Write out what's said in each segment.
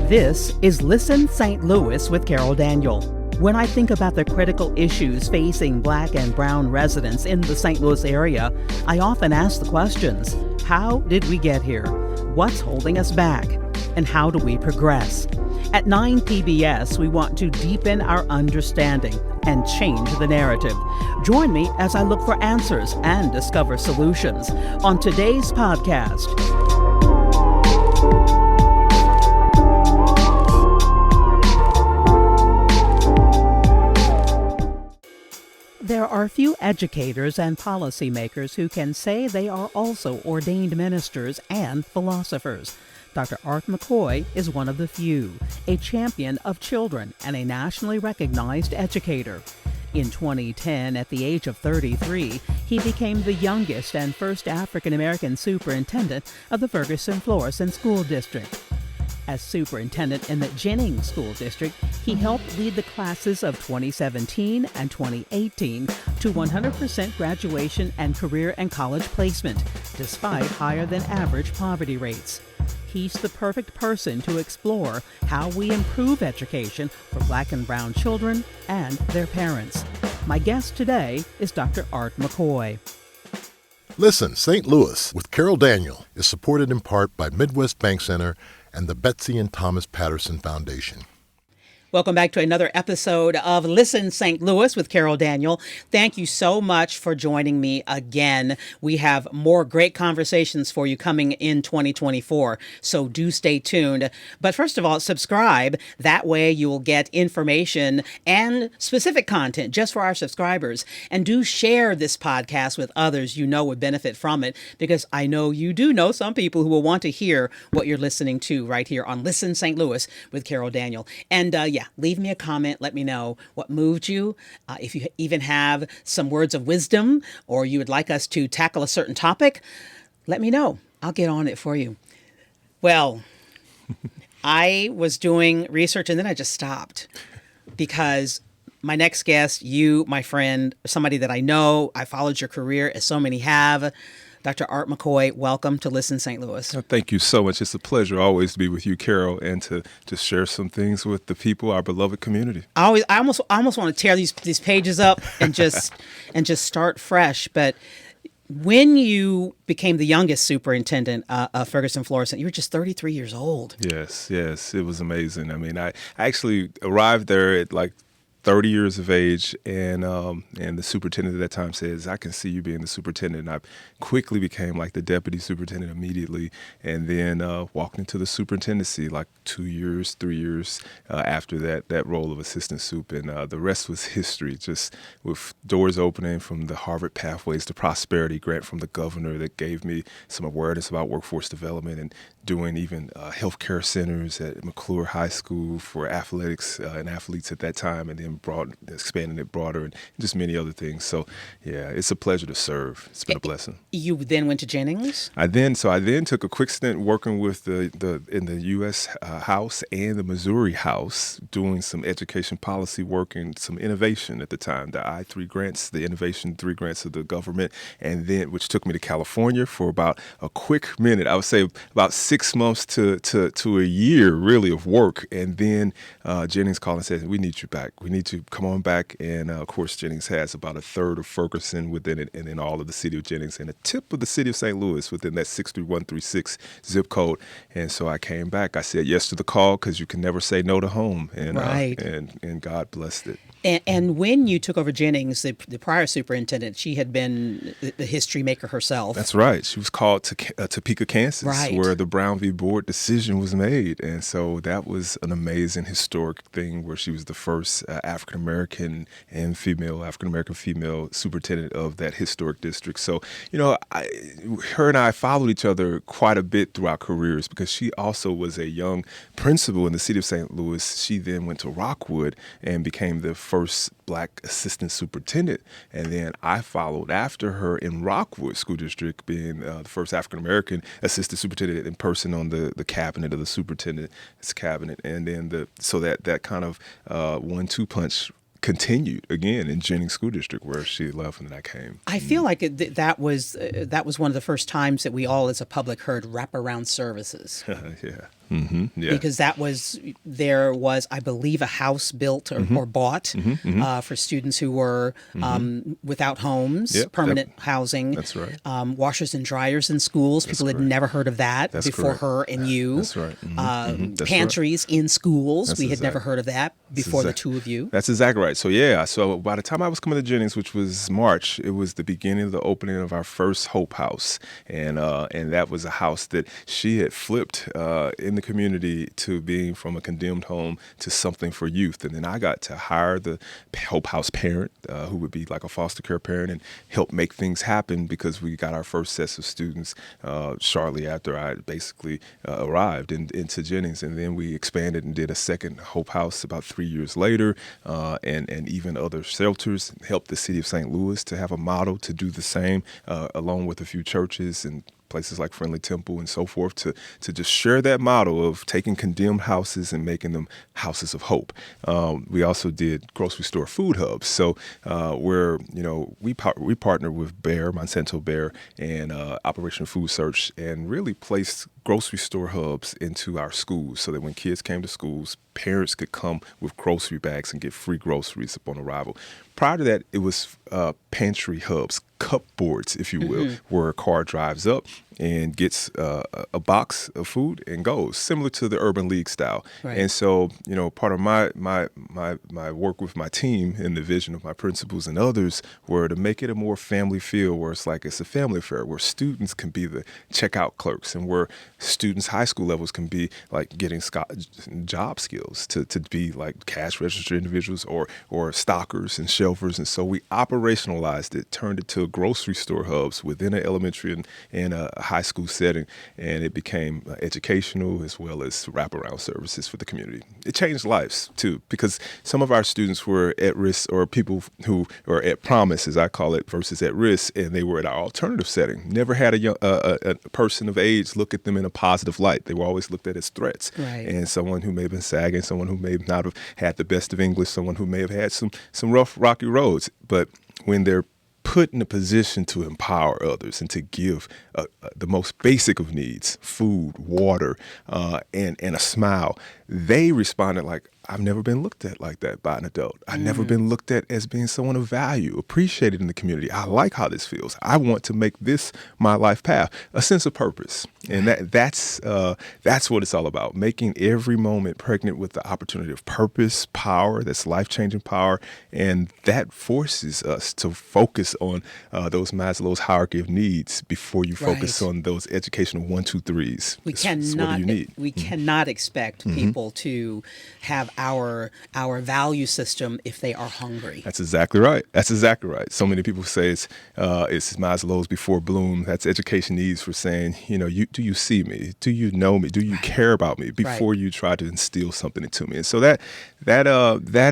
This is Listen St. Louis with Carol Daniel. When I think about the critical issues facing Black and Brown residents in the St. Louis area, I often ask the questions: how did we get here? What's holding us back? And how do we progress? At 9 PBS, we want to deepen our understanding and change the narrative. Join me as I look for answers and discover solutions on today's podcast. There are few educators and policymakers who can say they are also ordained ministers and philosophers. Dr. Art McCoy is one of the few, a champion of children and a nationally recognized educator. In 2010, at the age of 33, he became the youngest and first African-American superintendent of the Ferguson-Florissant School District. As superintendent in the Jennings School District, he helped lead the classes of 2017 and 2018 to 100% graduation and career and college placement, despite higher than average poverty rates. He's the perfect person to explore how we improve education for Black and Brown children and their parents. My guest today is Dr. Art McCoy. Listen, St. Louis with Carol Daniel is supported in part by Midwest Bank Center and the Betsy and Thomas Patterson Foundation. Welcome back to another episode of Listen St. Louis with Carol Daniel. Thank you so much for joining me again. We have more great conversations for you coming in 2024, so do stay tuned. But first of all, subscribe. That way you will get information and specific content just for our subscribers. And do share this podcast with others you know would benefit from it, because I know you do know some people who will want to hear what you're listening to right here on Listen St. Louis with Carol Daniel. And leave me a comment. Let me know what moved you. If you even have some words of wisdom or you would like us to tackle a certain topic, let me know. I'll get on it for you. Well, I was doing research and then I just stopped because my next guest, you, my friend, somebody that I know, I followed your career as so many have, Dr. Art McCoy, welcome to Listen St. Louis. Thank you so much. It's a pleasure always to be with you, Carol, and to share some things with the people, our beloved community. I almost want to tear these pages up and just start fresh. But when you became the youngest superintendent of Ferguson-Florissant, you were just 33 years old. Yes, it was amazing. I mean, I actually arrived there at like 30 years of age, and the superintendent at that time says, "I can see you being the superintendent." And I quickly became like the deputy superintendent immediately, and then walked into the superintendency like 3 years after that role of assistant soup, and the rest was history. Just with doors opening from the Harvard Pathways to Prosperity grant from the governor that gave me some awareness about workforce development, and doing even healthcare centers at McClure High School for athletics and athletes at that time, and then expanding it broader, and just many other things. So, yeah, it's a pleasure to serve. It's been a blessing. You then went to Jennings? I then took a quick stint working with in the U.S. House and the Missouri House, doing some education policy work and some innovation at the time, the I-3 grants, the Innovation 3 grants of the government, and then which took me to California for about a quick minute. I would say about 6 months to a year, really, of work. And then Jennings called and said, "We need you back. We need to come on back." And of course, Jennings has about a third of Ferguson within it, and then all of the city of Jennings, and a tip of the city of St. Louis within that 63136 zip code. And so I came back. I said yes to the call, because you can never say no to home. And, right. And God blessed it. And when you took over Jennings, the prior superintendent, she had been the history maker herself. That's right. She was called to Topeka, Kansas, right, where the Brown v. Board decision was made. And so that was an amazing historic thing, where she was the first African-American female superintendent of that historic district. So, her and I followed each other quite a bit through our careers, because she also was a young principal in the city of St. Louis. She then went to Rockwood and became the first Black assistant superintendent. And then I followed after her in Rockwood School District, being the first African-American assistant superintendent in person on the cabinet of the superintendent's cabinet. And then that kind of 1-2 punch continued again in Jennings School District, where she left and then I came. I feel like that was one of the first times that we all as a public heard wraparound services. Yeah. Yeah. Because there was, I believe, a house built or bought for students who were without homes, Yep, permanent housing. That's right. Washers and dryers in schools. People had correct. never heard of that That's before correct. her and you. That's right. That's Pantries in schools. That's We had never exact- heard of that before the two of you. That's exactly right. So yeah, so by the time I was coming to Jennings, which was March, it was the beginning of the opening of our first Hope House, and that was a house that she had flipped in the community to being from a condemned home to something for youth. And then I got to hire the Hope House parent, who would be like a foster care parent, and help make things happen, because we got our first sets of students shortly after I basically arrived into Jennings. And then we expanded and did a second Hope House about 3 years later, and even other shelters, helped the city of St. Louis to have a model to do the same, along with a few churches and places like Friendly Temple and so forth, to just share that model of taking condemned houses and making them houses of hope. We also did grocery store food hubs. So we partnered with Monsanto Bear, and Operation Food Search, and really placed grocery store hubs into our schools, so that when kids came to schools, parents could come with grocery bags and get free groceries upon arrival. Prior to that, it was pantry hubs, cupboards, if you will, where a car drives up and gets a box of food and goes, similar to the Urban League style. Right. And so, part of my work with my team and the vision of my principals and others were to make it a more family feel, where it's like it's a family affair, where students can be the checkout clerks, and where students high school levels can be like getting job skills to be like cash register individuals or stockers and shelvers. And so we operationalized it, turned it to grocery store hubs within an elementary and a high school setting, and it became educational as well as wraparound services for the community. It changed lives too, because some of our students were at risk, or people who are at promise, as I call it, versus at risk, and they were at our alternative setting. Never had a person of age look at them in a positive light. They were always looked at as threats. Right. And someone who may have been sagging, someone who may not have had the best of English, someone who may have had some rough, rocky roads. But when they're put in a position to empower others and to give the most basic of needs, food, water, and a smile, they responded like, I've never been looked at like that by an adult. I've never been looked at as being someone of value, appreciated in the community. I like how this feels. I want to make this my life path, a sense of purpose. And that's what it's all about, making every moment pregnant with the opportunity of purpose, power, that's life-changing power. And that forces us to focus on those Maslow's hierarchy of needs before you focus on those educational 1, 2, 3s. We cannot expect people to have our value system if they are hungry. That's exactly right. So many people say it's Maslow's before Bloom. That's education needs for saying, do you see me? Do you know me? Do you care about me before you try to instill something into me? And so that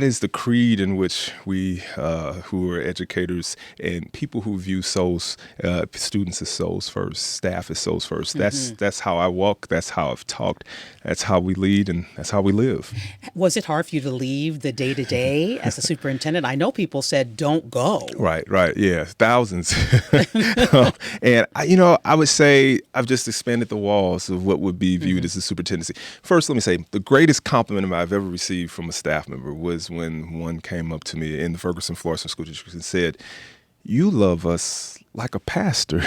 is the creed in which we who are educators and people who view students as souls first, staff as souls first. That's how I walk. That's how I've talked. That's how we lead, and that's how we live. Was it hard for you to leave the day-to-day as a superintendent? I know people said, don't go. Right. Yeah, thousands. And, I would say I've just expanded the walls of what would be viewed as a superintendency. First, let me say, the greatest compliment I've ever received from a staff member was when one came up to me in the Ferguson, Florissant School District and said, "You love us like a pastor."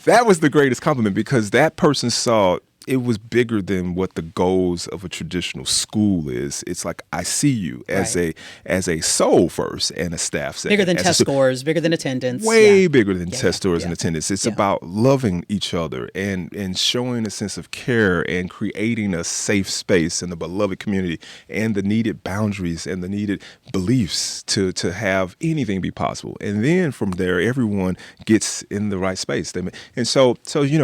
That was the greatest compliment, because that person saw it was bigger than what the goals of a traditional school is. It's like, I see you as a soul first and a staff second. Bigger than test scores, bigger than attendance. Way bigger than test scores and attendance. It's about loving each other and showing a sense of care and creating a safe space and a beloved community and the needed boundaries and the needed beliefs to have anything be possible. And then from there, everyone gets in the right space. And so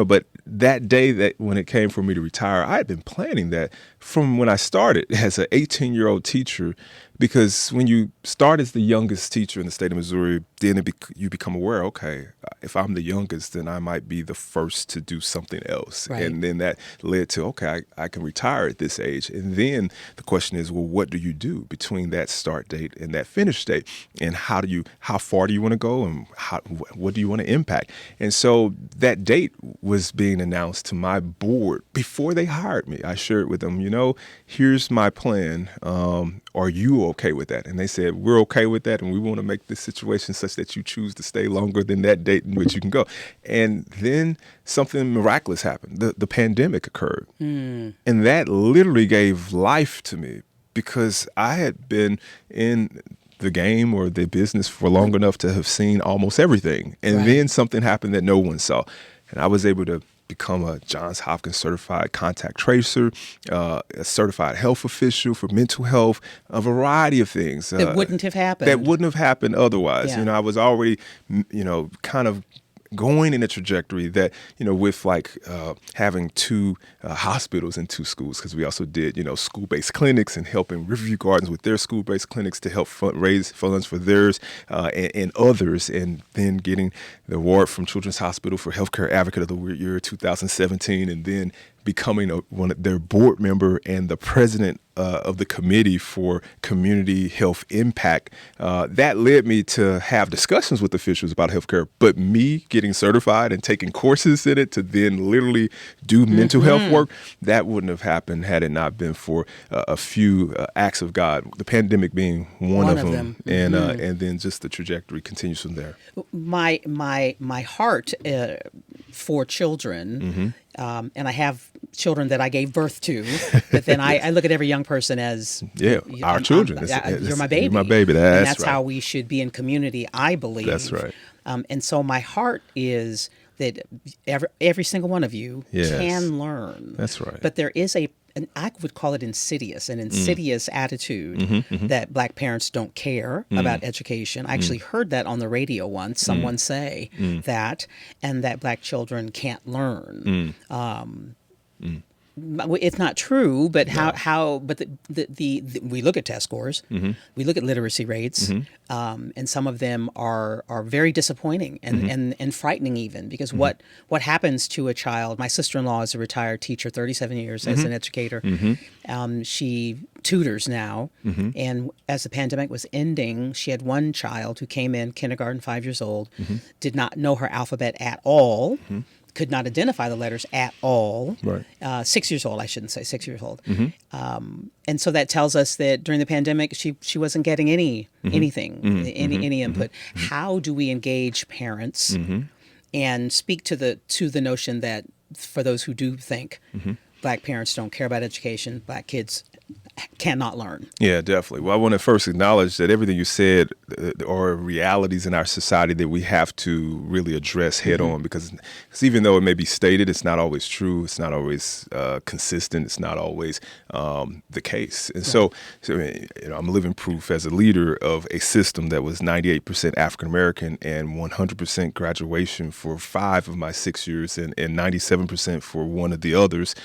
but that day that when it came for me to retire, I had been planning that from when I started as an 18-year-old teacher, Because when you start as the youngest teacher in the state of Missouri, then you become aware, okay, if I'm the youngest, then I might be the first to do something else. Right. And then that led to, okay, I can retire at this age. And then the question is, well, what do you do between that start date and that finish date? And how far do you want to go, and what do you want to impact? And so that date was being announced to my board before they hired me. I shared with them, here's my plan. Are you okay with that? And they said, we're okay with that, and we want to make this situation such that you choose to stay longer than that date in which you can go. And then something miraculous happened. The pandemic occurred. And that literally gave life to me, because I had been in the game or the business for long enough to have seen almost everything. And then something happened that no one saw. And I was able to become a Johns Hopkins certified contact tracer, a certified health official for mental health, a variety of things. That wouldn't have happened. That wouldn't have happened otherwise. Yeah. I was already, kind of going in a trajectory that, with having two hospitals and two schools, because we also did, school-based clinics and helping Riverview Gardens with their school-based clinics to help raise funds for theirs and others, and then getting the award from Children's Hospital for Healthcare Advocate of the Year 2017, and then becoming one of their board member and the president of the committee for community health impact. That led me to have discussions with officials about healthcare, but me getting certified and taking courses in it to then literally do mental health work, that wouldn't have happened had it not been for a few acts of God, the pandemic being one of them. And then just the trajectory continues from there. My heart for children, and I have children that I gave birth to, but then I look at every young person as our children. You're my baby. You're my baby. That's right. how we should be in community, I believe. That's right. And so my heart is that every single one of you can learn. That's right. But there is I would call it an insidious attitude that Black parents don't care about education. I actually heard that on the radio once, someone say that, and that Black children can't learn. It's not true, but but we look at test scores, we look at literacy rates, and some of them are very disappointing and frightening even, because what happens to a child. My sister-in-law is a retired teacher, 37 years as an educator. She tutors now, and as the pandemic was ending, she had one child who came in kindergarten, 5 years old, did not know her alphabet at all. Could not identify the letters at all. Right. 6 years old, I shouldn't say 6 years old. And so that tells us that during the pandemic, she wasn't getting anything, any input. How do we engage parents and speak to the notion that for those who do think Black parents don't care about education, Black kids cannot learn? Yeah, definitely. Well, I want to first acknowledge that everything you said are realities in our society that we have to really address head on, because even though it may be stated, it's not always true. It's not always consistent. It's not always the case. And so I'm living proof as a leader of a system that was 98% African-American and 100% graduation for 5 of my 6 years and 97% for one of the others,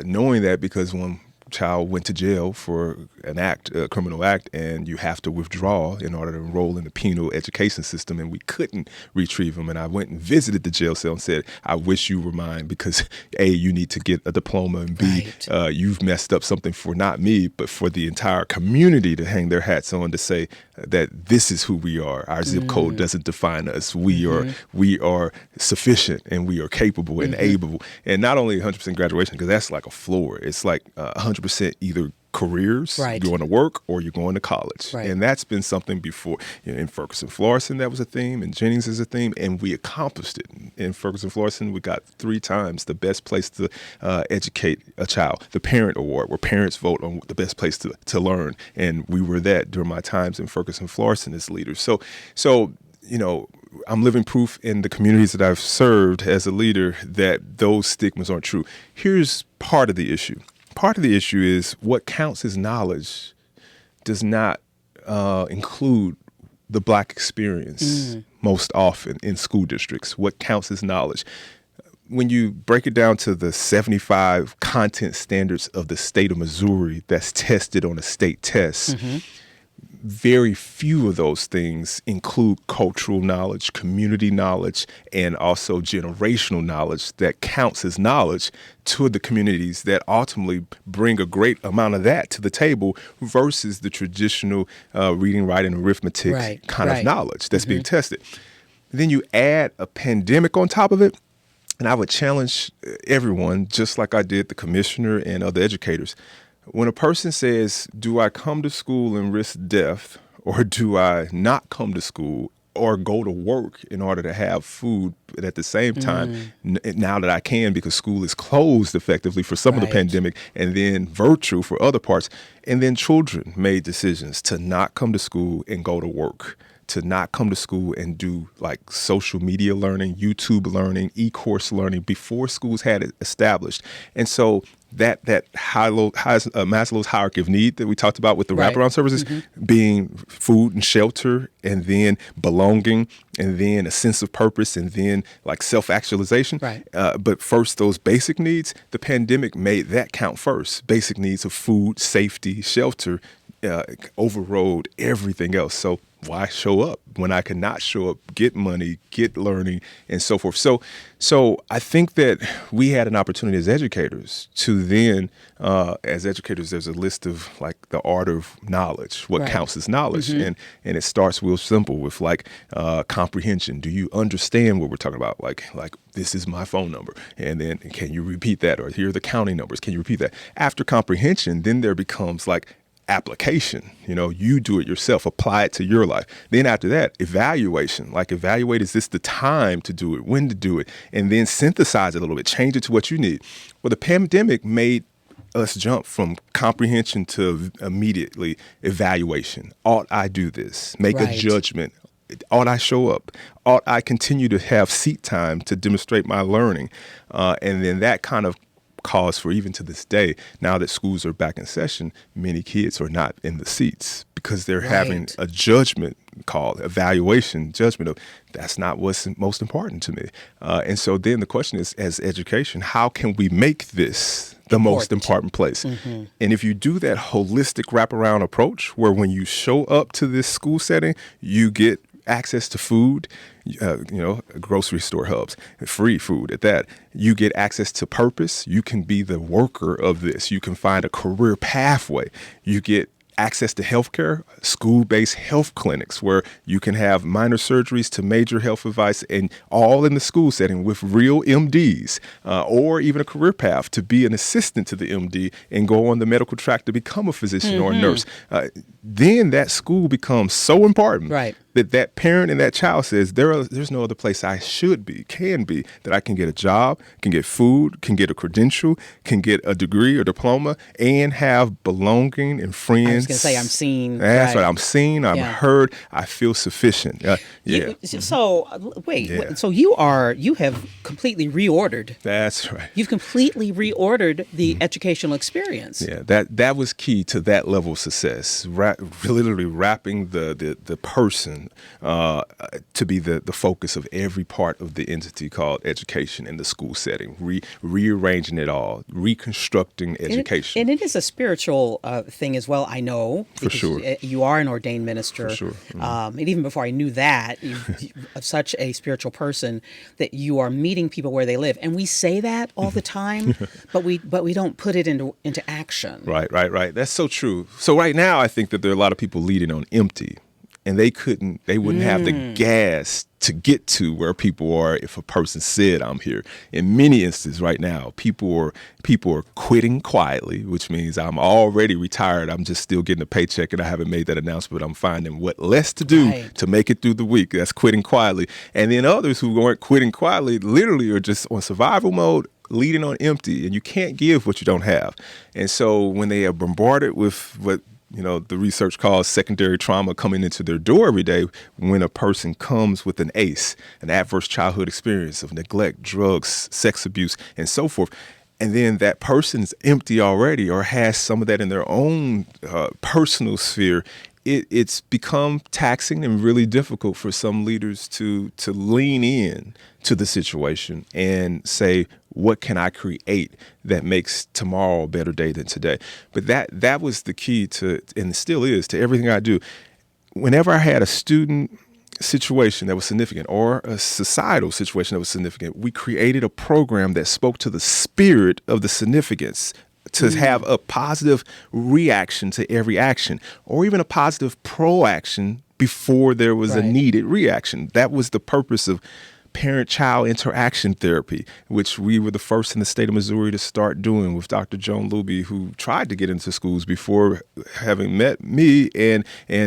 knowing that because one child went to jail for a criminal act, and you have to withdraw in order to enroll in the penal education system, and we couldn't retrieve them. And I went and visited the jail cell and said, I wish you were mine, because A, you need to get a diploma, and B, you've messed up something for not me, but for the entire community to hang their hats on to say that this is who we are. Our zip code doesn't define us. We are sufficient, and we are capable and able. And not only 100% graduation, because that's like a floor. It's like 100% either careers, you're going to work, or you're going to college. Right. And that's been something before. In Ferguson, Florissant, that was a theme, and Jennings is a theme, and we accomplished it. In Ferguson, Florissant, we got 3 times the best place to educate a child, the Parent Award, where parents vote on the best place to learn. And we were that during my times in Ferguson, Florissant as leaders. So I'm living proof in the communities that I've served as a leader that those stigmas aren't true. Here's part of the issue. Part of the issue is what counts as knowledge does not include the Black experience most often in school districts. What counts as knowledge? When you break it down to the 75 content standards of the state of Missouri that's tested on a state test, very few of those things include cultural knowledge, community knowledge, and also generational knowledge that counts as knowledge to the communities that ultimately bring a great amount of that to the table versus the traditional reading, writing, arithmetic kind of knowledge that's being tested. Then you add a pandemic on top of it. And I would challenge everyone, just like I did the commissioner and other educators. When a person says, do I come to school and risk death, or do I not come to school or go to work in order to have food, but at the same time, now that I can, because school is closed effectively for some of the pandemic, and then virtual for other parts, and then children made decisions to not come to school and go to work, to not come to school and do like social media learning, YouTube learning, e-course learning before schools had it established. And so that Maslow's hierarchy of need that we talked about with the wraparound services being food and shelter, and then belonging, and then a sense of purpose, and then like self-actualization. But first, those basic needs, the pandemic made that count first. Basic needs of food, safety, shelter overrode everything else. So why show up when I cannot show up, get money, get learning, and so forth? So I think that we had an opportunity as educators to then, as educators, there's a list of like the art of knowledge, what counts as knowledge. And it starts real simple with like comprehension. Do you understand what we're talking about? Like this is my phone number. And then can you repeat that? Or here are the counting numbers. Can you repeat that? After comprehension, then there becomes like application. You do it yourself, apply it to your life. Then after that, evaluation, like evaluate, is this the time to do it, when to do it, and then synthesize it a little bit, change it to what you need. Well, the pandemic made us jump from comprehension to immediately evaluation. Ought I do this? Make a judgment. Ought I show up? Ought I continue to have seat time to demonstrate my learning? And then that kind of cause for, even to this day, now that schools are back in session, many kids are not in the seats because they're having a judgment call, evaluation, judgment of that's not what's most important to me. And so then the question is, as education, how can we make this the most important place? And if you do that holistic wraparound approach, where when you show up to this school setting, you get access to food, grocery store hubs, free food at that. You get access to purpose. You can be the worker of this. You can find a career pathway. You get access to healthcare, school-based health clinics where you can have minor surgeries to major health advice, and all in the school setting with real MDs, or even a career path to be an assistant to the MD and go on the medical track to become a physician or a nurse. Then that school becomes so important that parent and that child says, there's no other place I should be, can be, that I can get a job, can get food, can get a credential, can get a degree or diploma, and have belonging and friends. I was going to say I'm seen. That's right. I'm seen. I'm heard. I feel sufficient. So you have completely reordered. That's right. You've completely reordered the educational experience. Yeah, that was key to that level of success. Literally wrapping the person to be the focus of every part of the entity called education in the school setting, rearranging it all, reconstructing education. And it is a spiritual thing as well, I know. For sure. You are an ordained minister. For sure. And even before I knew that, you're such a spiritual person that you are meeting people where they live. And we say that all the time, but we don't put it into action. Right. That's so true. So right now, I think that there are a lot of people leading on empty. And they wouldn't have the gas to get to where people are if a person said, I'm here. In many instances right now, people are quitting quietly, which means I'm already retired. I'm just still getting a paycheck and I haven't made that announcement. I'm finding what less to do to make it through the week. That's quitting quietly. And then others who aren't quitting quietly literally are just on survival mode, leading on empty. And you can't give what you don't have. And so when they are bombarded with what the research calls secondary trauma coming into their door every day, when a person comes with an ACE, an adverse childhood experience of neglect, drugs, sex abuse, and so forth, and then that person's empty already or has some of that in their own personal sphere, it's become taxing and really difficult for some leaders to lean in to the situation and say, what can I create that makes tomorrow a better day than today? But that was the key to, and still is, to everything I do. whenever I had a student situation that was significant or a societal situation that was significant, we created a program that spoke to the spirit of the significance, to have a positive reaction to every action, or even a positive proaction before there was a needed reaction. That was the purpose of parent-child interaction therapy, which we were the first in the state of Missouri to start doing with Dr. Joan Luby, who tried to get into schools before having met me and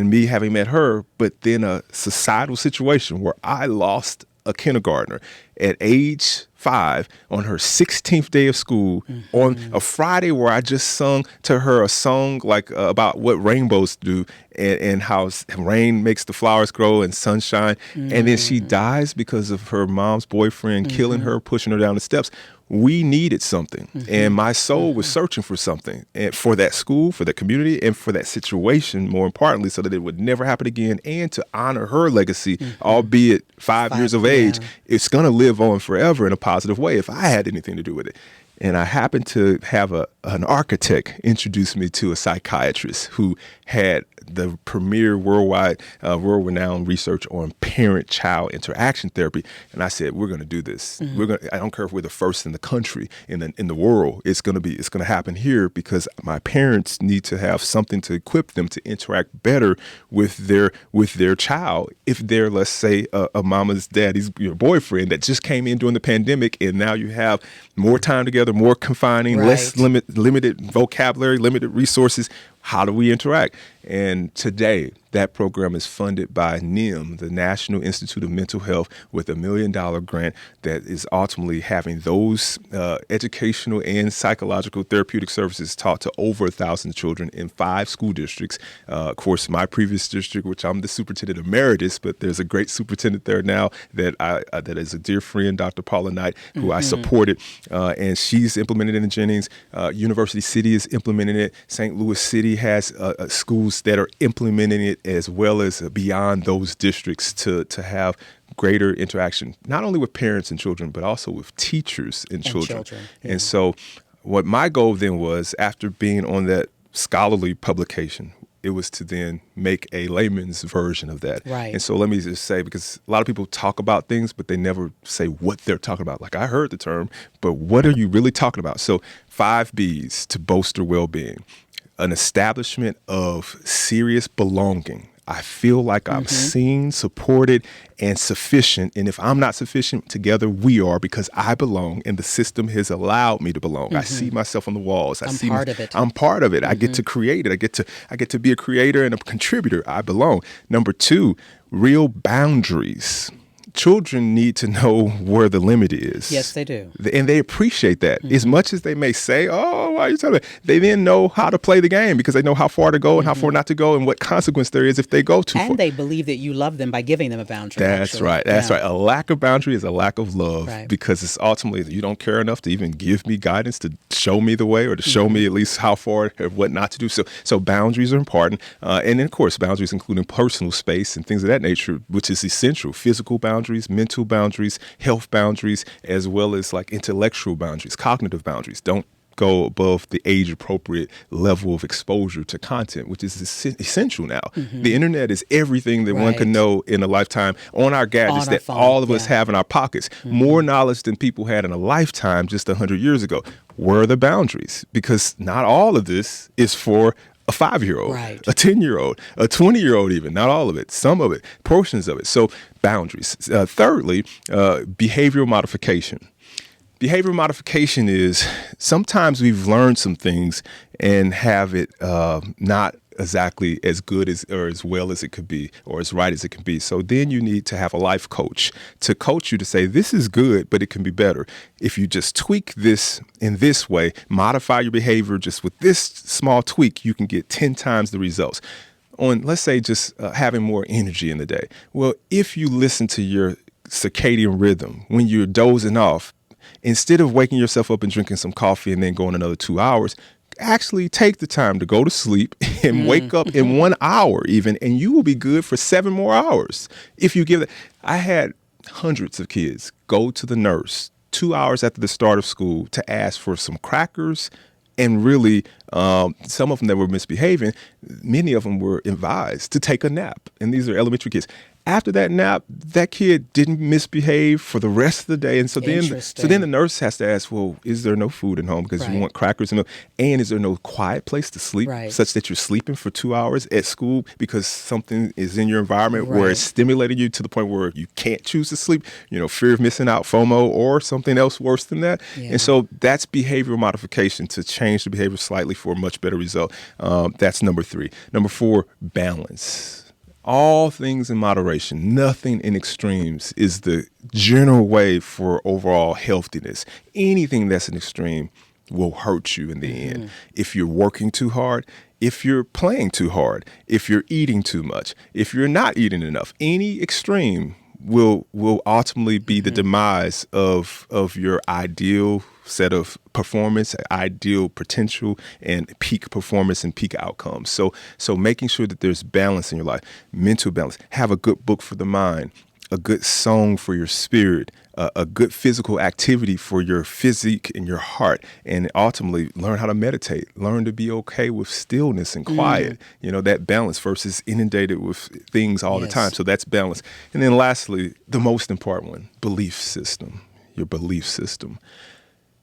me having met her, but then a societal situation where I lost a kindergartner at age 5 on her 16th day of school on a Friday, where I just sung to her a song like about what rainbows do and how rain makes the flowers grow and sunshine. And then she dies because of her mom's boyfriend killing her, pushing her down the steps. We needed something, and my soul was searching for something, and for that school, for that community, and for that situation, more importantly, so that it would never happen again, and to honor her legacy, albeit 5 years of age. It's going to live on forever in a positive way if I had anything to do with it. And I happened to have an architect introduce me to a psychiatrist who had the premier world-renowned research on parent-child interaction therapy. And I said, we're going to do this. I don't care if we're the first in the country, in the world. It's going to happen here, because my parents need to have something to equip them to interact better with their child. If they're, let's say, a mama's daddy's boyfriend that just came in during the pandemic, and now you have more time together, more confining, less limited vocabulary, limited resources. How do we interact? And today, that program is funded by NIM, the National Institute of Mental Health, with $1 million grant that is ultimately having those educational and psychological therapeutic services taught to over 1,000 children in 5 school districts. Of course, my previous district, which I'm the superintendent emeritus, but there's a great superintendent there now that is a dear friend, Dr. Paula Knight, who I supported, and she's implemented it in Jennings. University City is implementing it. St. Louis City has schools that are implementing it, as well as beyond those districts, to have greater interaction, not only with parents and children, but also with teachers and children. And so what my goal then was, after being on that scholarly publication, it was to then make a layman's version of that. And so let me just say, because a lot of people talk about things, but they never say what they're talking about. Like, I heard the term, but what are you really talking about? So 5 B's to bolster well-being. An establishment of serious belonging. I feel like I'm seen, supported, and sufficient. And if I'm not sufficient, together we are, because I belong, and the system has allowed me to belong. I see myself on the walls. I'm part of it. I'm part of it. I get to create it. I get to be a creator and a contributor. I belong. Number 2, real boundaries. Children need to know where the limit is. Yes, they do. And they appreciate that. As much as they may say, oh, why are you telling me? They then know how to play the game, because they know how far to go and how far not to go, and what consequence there is if they go too far. And they believe that you love them by giving them a boundary. That's right. That's right. A lack of boundary is a lack of love, because it's ultimately that you don't care enough to even give me guidance, to show me the way, or to show me at least how far or what not to do. So boundaries are important. And then, of course, boundaries including personal space and things of that nature, which is essential. Physical boundaries, mental boundaries, health boundaries, as well as like intellectual boundaries, cognitive boundaries. Don't go above the age-appropriate level of exposure to content, which is essential now. The internet is everything that one can know in a lifetime on our gadgets that phone, all of us have in our pockets. More knowledge than people had in a lifetime just 100 years ago. Where are the boundaries? Because not all of this is for a 5-year-old, a 10-year-old, a 20-year-old even, not all of it, some of it, portions of it. So boundaries. Thirdly, behavioral modification. Behavioral modification is sometimes we've learned some things and have it not exactly as good as or as well as it could be, or as right as it can be. So then you need to have a life coach to coach you to say, this is good, but it can be better. If you just tweak this in this way, modify your behavior just with this small tweak, you can get 10 times the results. On, let's say, just having more energy in the day. Well, if you listen to your circadian rhythm when you're dozing off, instead of waking yourself up and drinking some coffee and then going another 2 hours, actually take the time to go to sleep and wake up in 1 hour even, and you will be good for 7 more hours. If you give it, I had hundreds of kids go to the nurse 2 hours after the start of school to ask for some crackers And really, some of them that were misbehaving, many of them were advised to take a nap. And these are elementary kids. After that nap, that kid didn't misbehave for the rest of the day. And so then the nurse has to ask, well, is there no food at home? Because you want crackers and milk. And is there no quiet place to sleep such that you're sleeping for 2 hours at school because something is in your environment where it's stimulating you to the point where you can't choose to sleep, fear of missing out, FOMO, or something else worse than that. Yeah. And so that's behavioral modification to change the behavior slightly for a much better result. That's number 3. Number 4, balance. All things in moderation, nothing in extremes is the general way for overall healthiness. Anything that's an extreme will hurt you in the end. If you're working too hard, if you're playing too hard, if you're eating too much, if you're not eating enough, any extreme will ultimately be the demise of your ideal set of performance, ideal potential, and peak performance and peak outcomes. So making sure that there's balance in your life, mental balance, have a good book for the mind, a good song for your spirit, a good physical activity for your physique and your heart, and ultimately learn how to meditate, learn to be okay with stillness and quiet, that balance versus inundated with things all the time. So that's balance. And then lastly, the most important one, belief system, your belief system.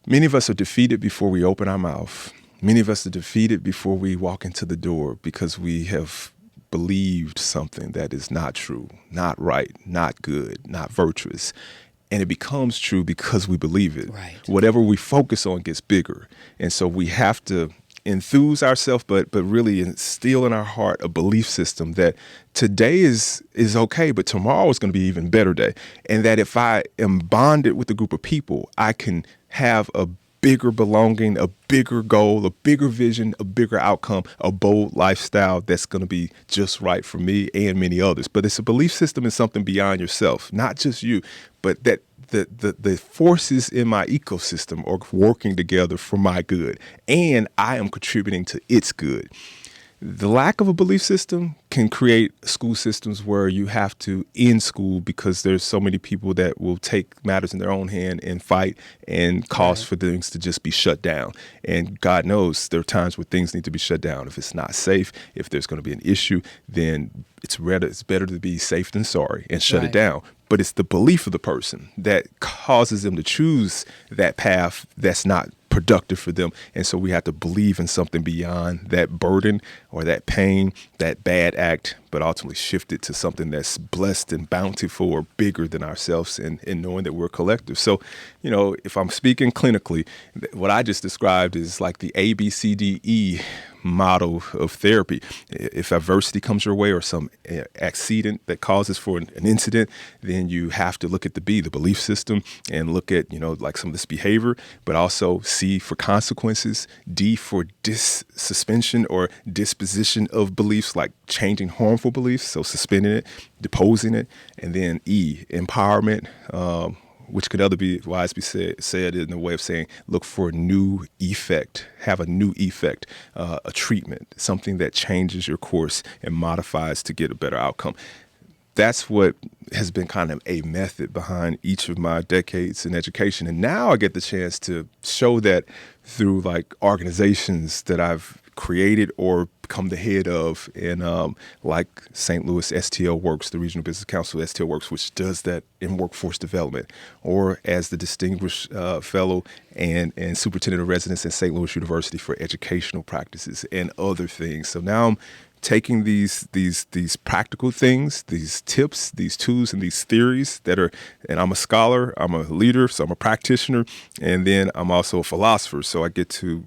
Many of us are defeated before we open our mouth. Many of us are defeated before we walk into the door because we have believed something that is not true, not right, not good, not virtuous. And it becomes true because we believe it. Right. Whatever we focus on gets bigger. And so we have to enthuse ourselves, but really instill in our heart a belief system that today is okay, but tomorrow is going to be an even better day. And that if I am bonded with a group of people, I can have a bigger belonging, a bigger goal, a bigger vision, a bigger outcome, a bold lifestyle that's going to be just right for me and many others. But it's a belief system is something beyond yourself, not just you, but that the forces in my ecosystem are working together for my good, and I am contributing to its good. The lack of a belief system can create school systems where you have to end school because there's so many people that will take matters in their own hand and fight and cause for things to just be shut down. And God knows there are times where things need to be shut down. If it's not safe, if there's going to be an issue, then it's better to be safe than sorry and shut it down. But it's the belief of the person that causes them to choose that path that's not productive for them. And so we have to believe in something beyond that burden or that pain, that bad act, but ultimately shift it to something that's blessed and bountiful or bigger than ourselves, and knowing that we're collective. So, if I'm speaking clinically, what I just described is like the ABCDE model of therapy. If adversity comes your way or some accident that causes for an incident, then you have to look at the B, the belief system, and look at, like some of this behavior, but also C for consequences, D for suspension or disposition of beliefs, like changing harmful beliefs, so suspending it, deposing it, and then E, empowerment, which could otherwise be said in a way of saying, look for a new effect, have a new effect, a treatment, something that changes your course and modifies to get a better outcome. That's what has been kind of a method behind each of my decades in education. And now I get the chance to show that through like organizations that I've created or become the head of, in like St. Louis STL Works, the Regional Business Council STL Works, which does that in workforce development, or as the distinguished fellow and superintendent of residence at St. Louis University for educational practices and other things. So now I'm taking these practical things, these tips, these tools, and these theories that are, and I'm a scholar, I'm a leader, so I'm a practitioner, and then I'm also a philosopher. So I get to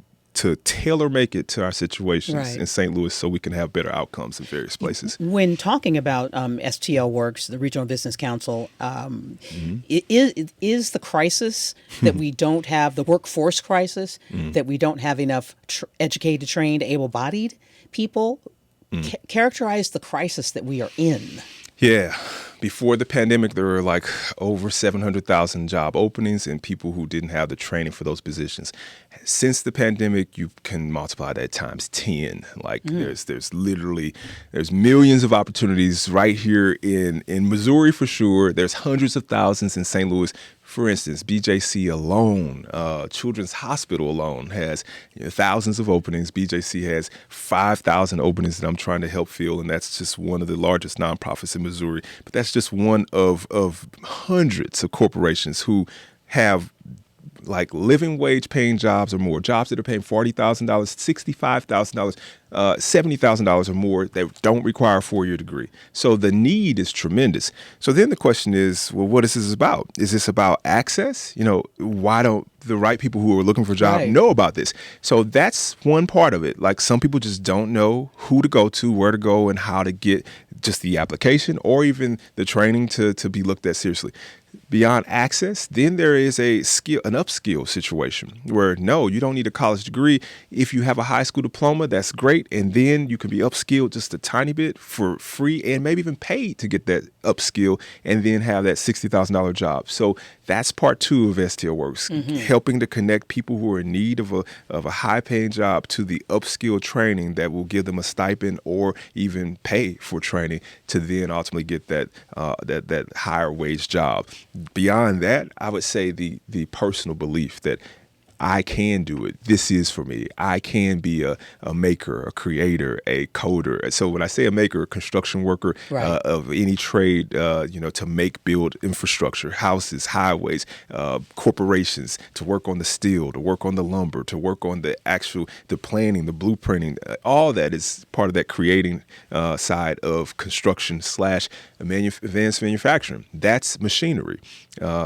tailor make it to our situations in St. Louis so we can have better outcomes in various places. When talking about STL Works, the Regional Business Council, is the crisis that we don't have, the workforce crisis, that we don't have enough educated, trained, able-bodied people, characterize the crisis that we are in? Yeah. Before the pandemic, there were like over 700,000 job openings and people who didn't have the training for those positions. Since the pandemic, you can multiply that times 10. Like there's millions of opportunities right here in Missouri for sure. There's hundreds of thousands in St. Louis. For instance, BJC alone, Children's Hospital alone has thousands of openings. BJC has 5,000 openings that I'm trying to help fill, and that's just one of the largest nonprofits in Missouri. But that's just one of hundreds of corporations who have like living wage paying jobs or more, jobs that are paying $40,000, $65,000, $70,000 or more that don't require a 4-year degree. So the need is tremendous. So then the question is, well, what is this about? Is this about access? Why don't the right people who are looking for jobs know about this? So that's one part of it. Like some people just don't know who to go to, where to go, and how to get just the application or even the training to be looked at seriously. Beyond access, then there is an upskill situation where no, you don't need a college degree. If you have a high school diploma, that's great. And then you can be upskilled just a tiny bit for free and maybe even paid to get that upskill and then have that $60,000 job. So that's part 2 of STL Works, helping to connect people who are in need of a high paying job to the upskill training that will give them a stipend or even pay for training to then ultimately get that higher wage job. Beyond that, I would say the personal belief that I can do it. This is for me. I can be a maker, a creator, a coder. So when I say a maker, a construction worker of any trade, to build infrastructure, houses, highways, corporations, to work on the steel, to work on the lumber, to work on the planning, the blueprinting, all that is part of that creating side of construction / advanced manufacturing. That's machinery.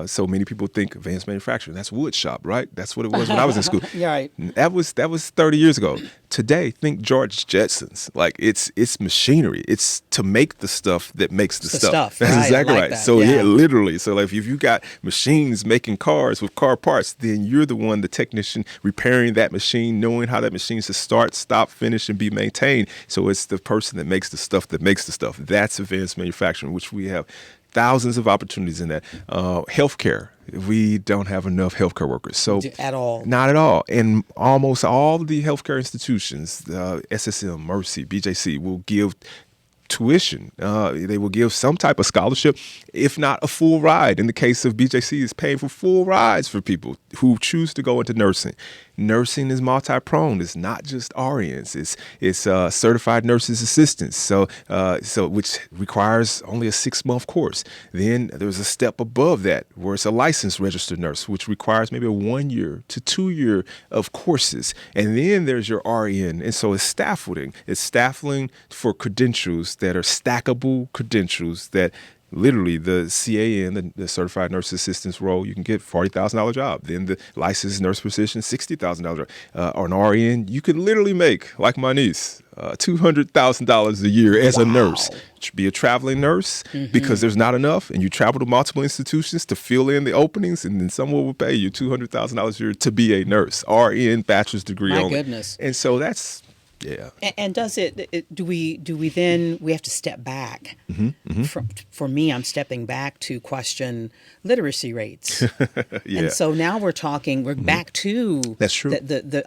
So many people think advanced manufacturing, that's wood shop, right? That's what it was when I was in school. Yeah, right. That was 30 years ago. Today, think George Jetsons. Like it's machinery. It's to make the stuff that makes the stuff. That's exactly right. So literally. So like if you got machines making cars with car parts, then you're the one, the technician repairing that machine, knowing how that machine should start, stop, finish, and be maintained. So it's the person that makes the stuff that makes the stuff. That's advanced manufacturing, which we have thousands of opportunities in that. Healthcare. We don't have enough healthcare workers. So at all. Not at all. And almost all of the healthcare institutions, SSM, Mercy, BJC, will give tuition. They will give some type of scholarship, if not a full ride. In the case of BJC, is paying for full rides for people who choose to go into nursing. Nursing is multi-pronged. It's not just RNs. It's certified nurses assistants. So which requires only a 6-month course. Then there's a step above that where it's a licensed registered nurse, which requires maybe a 1 year to 2 year of courses. And then there's your RN. And so it's staffing. It's staffing for credentials that are stackable credentials that literally the CAN, the certified nurse assistant's role, you can get $40,000 job. Then the licensed nurse position, $60,000. Or an RN, you can literally make, like my niece, $200,000 a year as a nurse. Be a traveling nurse because there's not enough, and you travel to multiple institutions to fill in the openings, and then someone will pay you $200,000 a year to be a nurse. RN, bachelor's degree only. My goodness. And so that's. Yeah. And does do we then have to step back? For me, I'm stepping back to question literacy rates. And so now we're back to. That's true.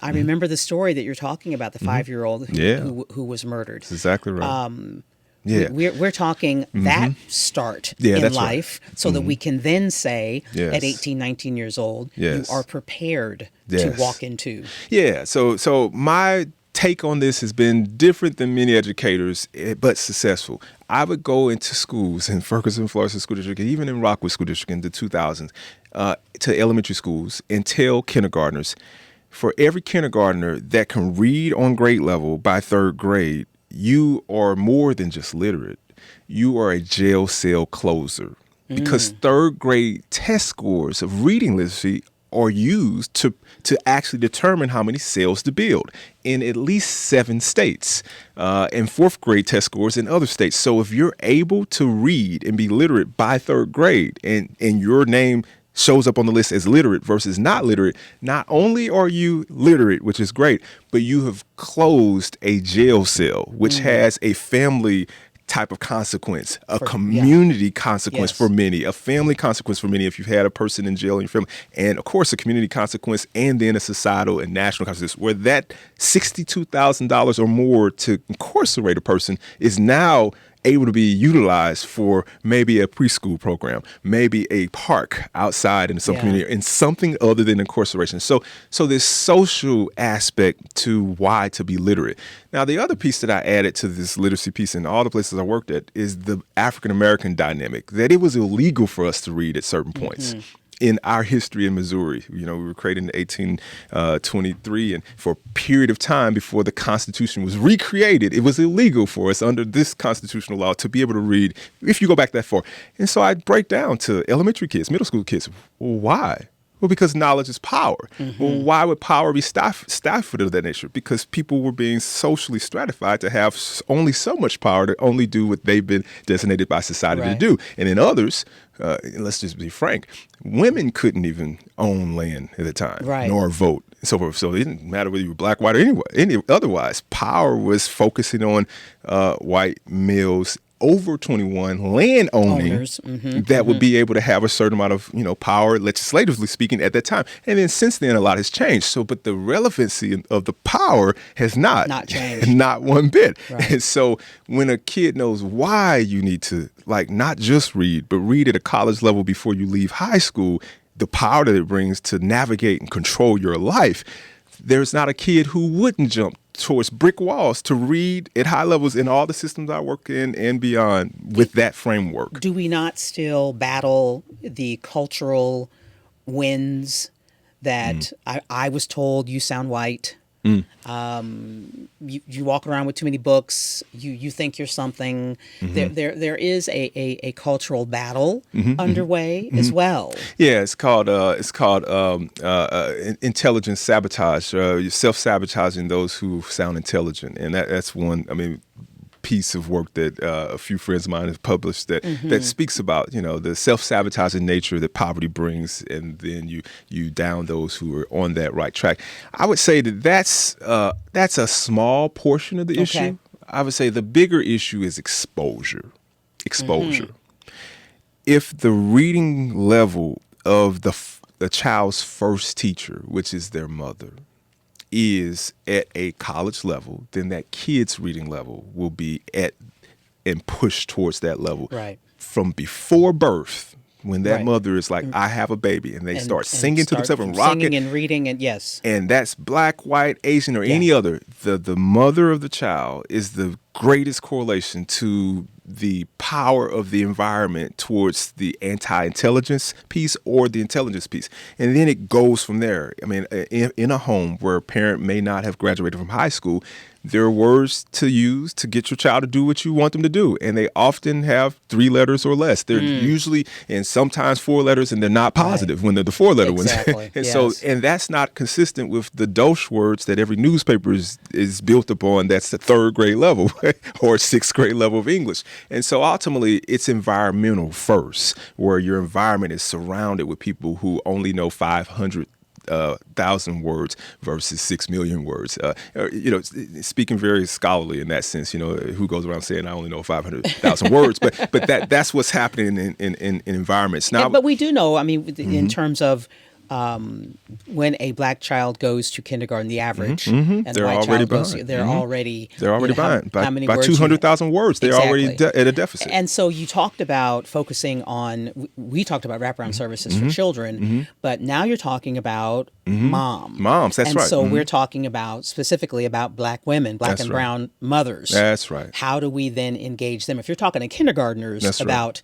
I remember the story that you're talking about, the 5-year-old who was murdered. That's exactly right. We're talking that start in life so that we can then say at 18, 19 years old, you are prepared to walk into. Yeah. So my take on this has been different than many educators, but successful. I would go into schools in Ferguson, Florissant School District, and even in Rockwood School District in the 2000s, to elementary schools and tell kindergartners, for every kindergartner that can read on grade level by 3rd grade, you are more than just literate. You are a jail cell closer. Because 3rd grade test scores of reading literacy are used to actually determine how many cells to build in at least 7 states, and 4th grade test scores in other states. So if you're able to read and be literate by 3rd grade and your name shows up on the list as literate versus not literate, not only are you literate, which is great, but you have closed a jail cell, which has a family type of consequence, a For- community consequence Yes. for many, a family consequence for many if you've had a person in jail in your family, and of course a community consequence, and then a societal and national consequence, where that $62,000 or more to incarcerate a person is now able to be utilized for maybe a preschool program, maybe a park outside in some Yeah. community, and something other than incarceration. So this social aspect to why to be literate. Now, the other piece that I added to this literacy piece in all the places I worked at is the African American dynamic, that it was illegal for us to read at certain points. In our history in Missouri, we were created in 1823, and for a period of time before the Constitution was recreated, it was illegal for us under this constitutional law to be able to read, if you go back that far. And so I break down to elementary kids, middle school kids, well, why? Well, because knowledge is power. Well, why would power be stifled of that nature? Because people were being socially stratified to have only so much power to only do what they've been designated by society to Right. do. And in others, let's just be frank, women couldn't even own land at the time, Right. nor vote, and so forth. So it didn't matter whether you were black, white, or any otherwise. Power was focusing on white males over 21 land owning Owners. that would be able to have a certain amount of power, legislatively speaking, at that time. And then since then, a lot has changed. So, but the relevancy of the power has not changed. not one bit. Right. And so when a kid knows why you need to not just read, but read at a college level before you leave high school, the power that it brings to navigate and control your life, there's not a kid who wouldn't jump towards brick walls to read at high levels in all the systems I work in and beyond with that framework. Do we not still battle the cultural winds that I was told you sound white? You walk around with too many books. You think you're something. There is a cultural battle underway as well. Yeah, it's called intelligence sabotage. You're self-sabotaging those who sound intelligent, and that's one. I mean, piece of work that a few friends of mine have published that speaks about the self-sabotaging nature that poverty brings, and then you down those who are on that right track. I would say that's a small portion of the issue. I would say the bigger issue is exposure. If the reading level of the child's first teacher, which is their mother, is at a college level, then that kid's reading level will be at and push towards that level. Right. From before birth, when that Right. mother is like, I have a baby, and they start And singing to themselves and rocking. singing and reading, and yes. And that's black, white, Asian, or any other. The mother of the child is the greatest correlation to the power of the environment towards the anti-intelligence piece or the intelligence piece. And then it goes from there. I mean, in a home where a parent may not have graduated from high school, there are words to use to get your child to do what you want them to do. And they often have 3 letters or less. They're usually, and sometimes 4 letters, and they're not positive when they're the 4-letter Exactly. ones. And Yes. so, and that's not consistent with the Dosh words that every newspaper is built upon. That's the 3rd grade level or 6th grade level of English. And so ultimately it's environmental first, where your environment is surrounded with people who only know 500,000 words versus 6 million words. Speaking very scholarly in that sense, who goes around saying I only know 500,000 words, but that's what's happening in environments. Now, But we do know, I mean, in terms of when a black child goes to kindergarten, the average, and They're a white already child goes, behind. they're already behind. How many By words 200,000 words, they're already Exactly. at a deficit. And so you talked about focusing on, we talked about wraparound services for children, but now you're talking about Moms, that's and right. so we're talking about specifically about black women, black That's and right. brown mothers. That's right. How do we then engage them? If you're talking to kindergartners That's right. about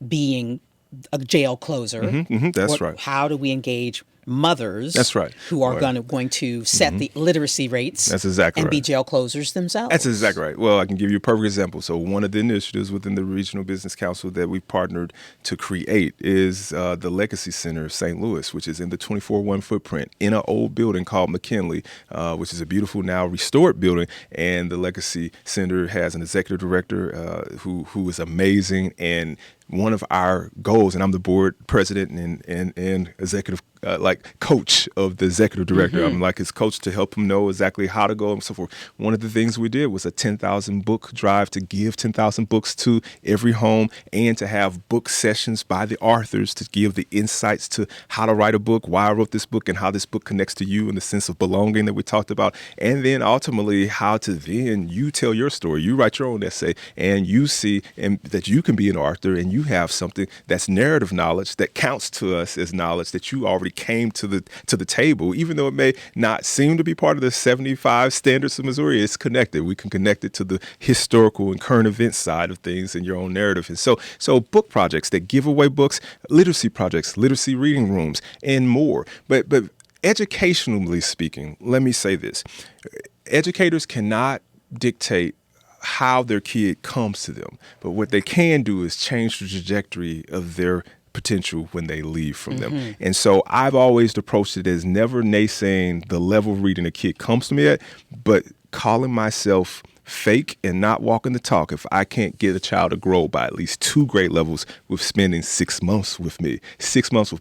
being a jail closer, That's right. How do we engage mothers? That's right. Who are Right. going to set the literacy rates? That's exactly and be right. jail closers themselves. That's exactly right. Well, I can give you a perfect example. So one of the initiatives within the Regional Business Council that we partnered to create is the Legacy Center of St. Louis, which is in the 24-1 footprint in an old building called McKinley, which is a beautiful now restored building. And the Legacy Center has an executive director who is amazing. And one of our goals, and I'm the board president and executive like coach of the executive director. I'm like his coach to help him know exactly how to go and so forth. One of the things we did was a 10,000 book drive to give 10,000 books to every home and to have book sessions by the authors to give the insights to how to write a book, why I wrote this book, and how this book connects to you and the sense of belonging that we talked about. And then ultimately how to then you tell your story. You write your own essay and you see that you can be an author and you have something that's narrative knowledge that counts to us as knowledge that you already came to the table, even though it may not seem to be part of the 75 standards of Missouri. It's connected. We can connect it to the historical and current event side of things in your own narrative. And so book projects that give away books, literacy projects, literacy reading rooms, and more. But educationally speaking, let me say this. Educators cannot dictate how their kid comes to them, but what they can do is change the trajectory of their potential when they leave from them. And so I've always approached it as never naysaying the level of reading a kid comes to me at, but calling myself fake and not walking the talk if I can't get a child to grow by at least 2 grade levels with spending 6 months with me,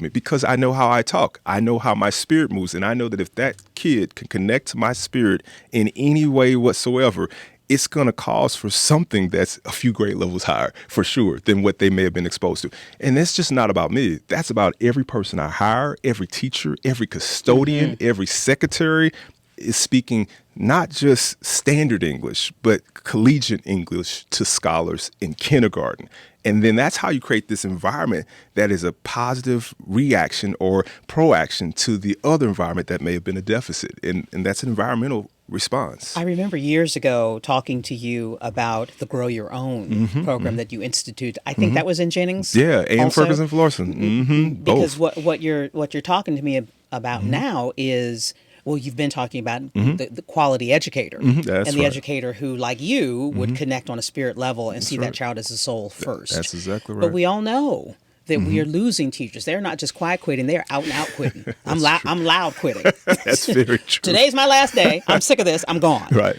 because I know how I talk. I know how my spirit moves. And I know that if that kid can connect to my spirit in any way whatsoever, it's going to cause for something that's a few grade levels higher, for sure, than what they may have been exposed to. And that's just not about me. That's about every person I hire, every teacher, every custodian, every secretary is speaking not just standard English, but collegiate English to scholars in kindergarten. And then that's how you create this environment that is a positive reaction or proaction to the other environment that may have been a deficit. And that's an environmental response. I remember years ago talking to you about the Grow Your Own program that you instituted. I think that was in Jennings. Yeah, and also. Ferguson Florissant. Because Both. what you're talking to me about now is, well, you've been talking about the quality educator That's and the right. educator who, like you, would connect on a spirit level and see that child as a soul first. That's exactly right. But we all know that we are losing teachers. They're not just quiet quitting; they're out and out quitting. I'm loud quitting. That's very true. Today's my last day. I'm sick of this. I'm gone. Right.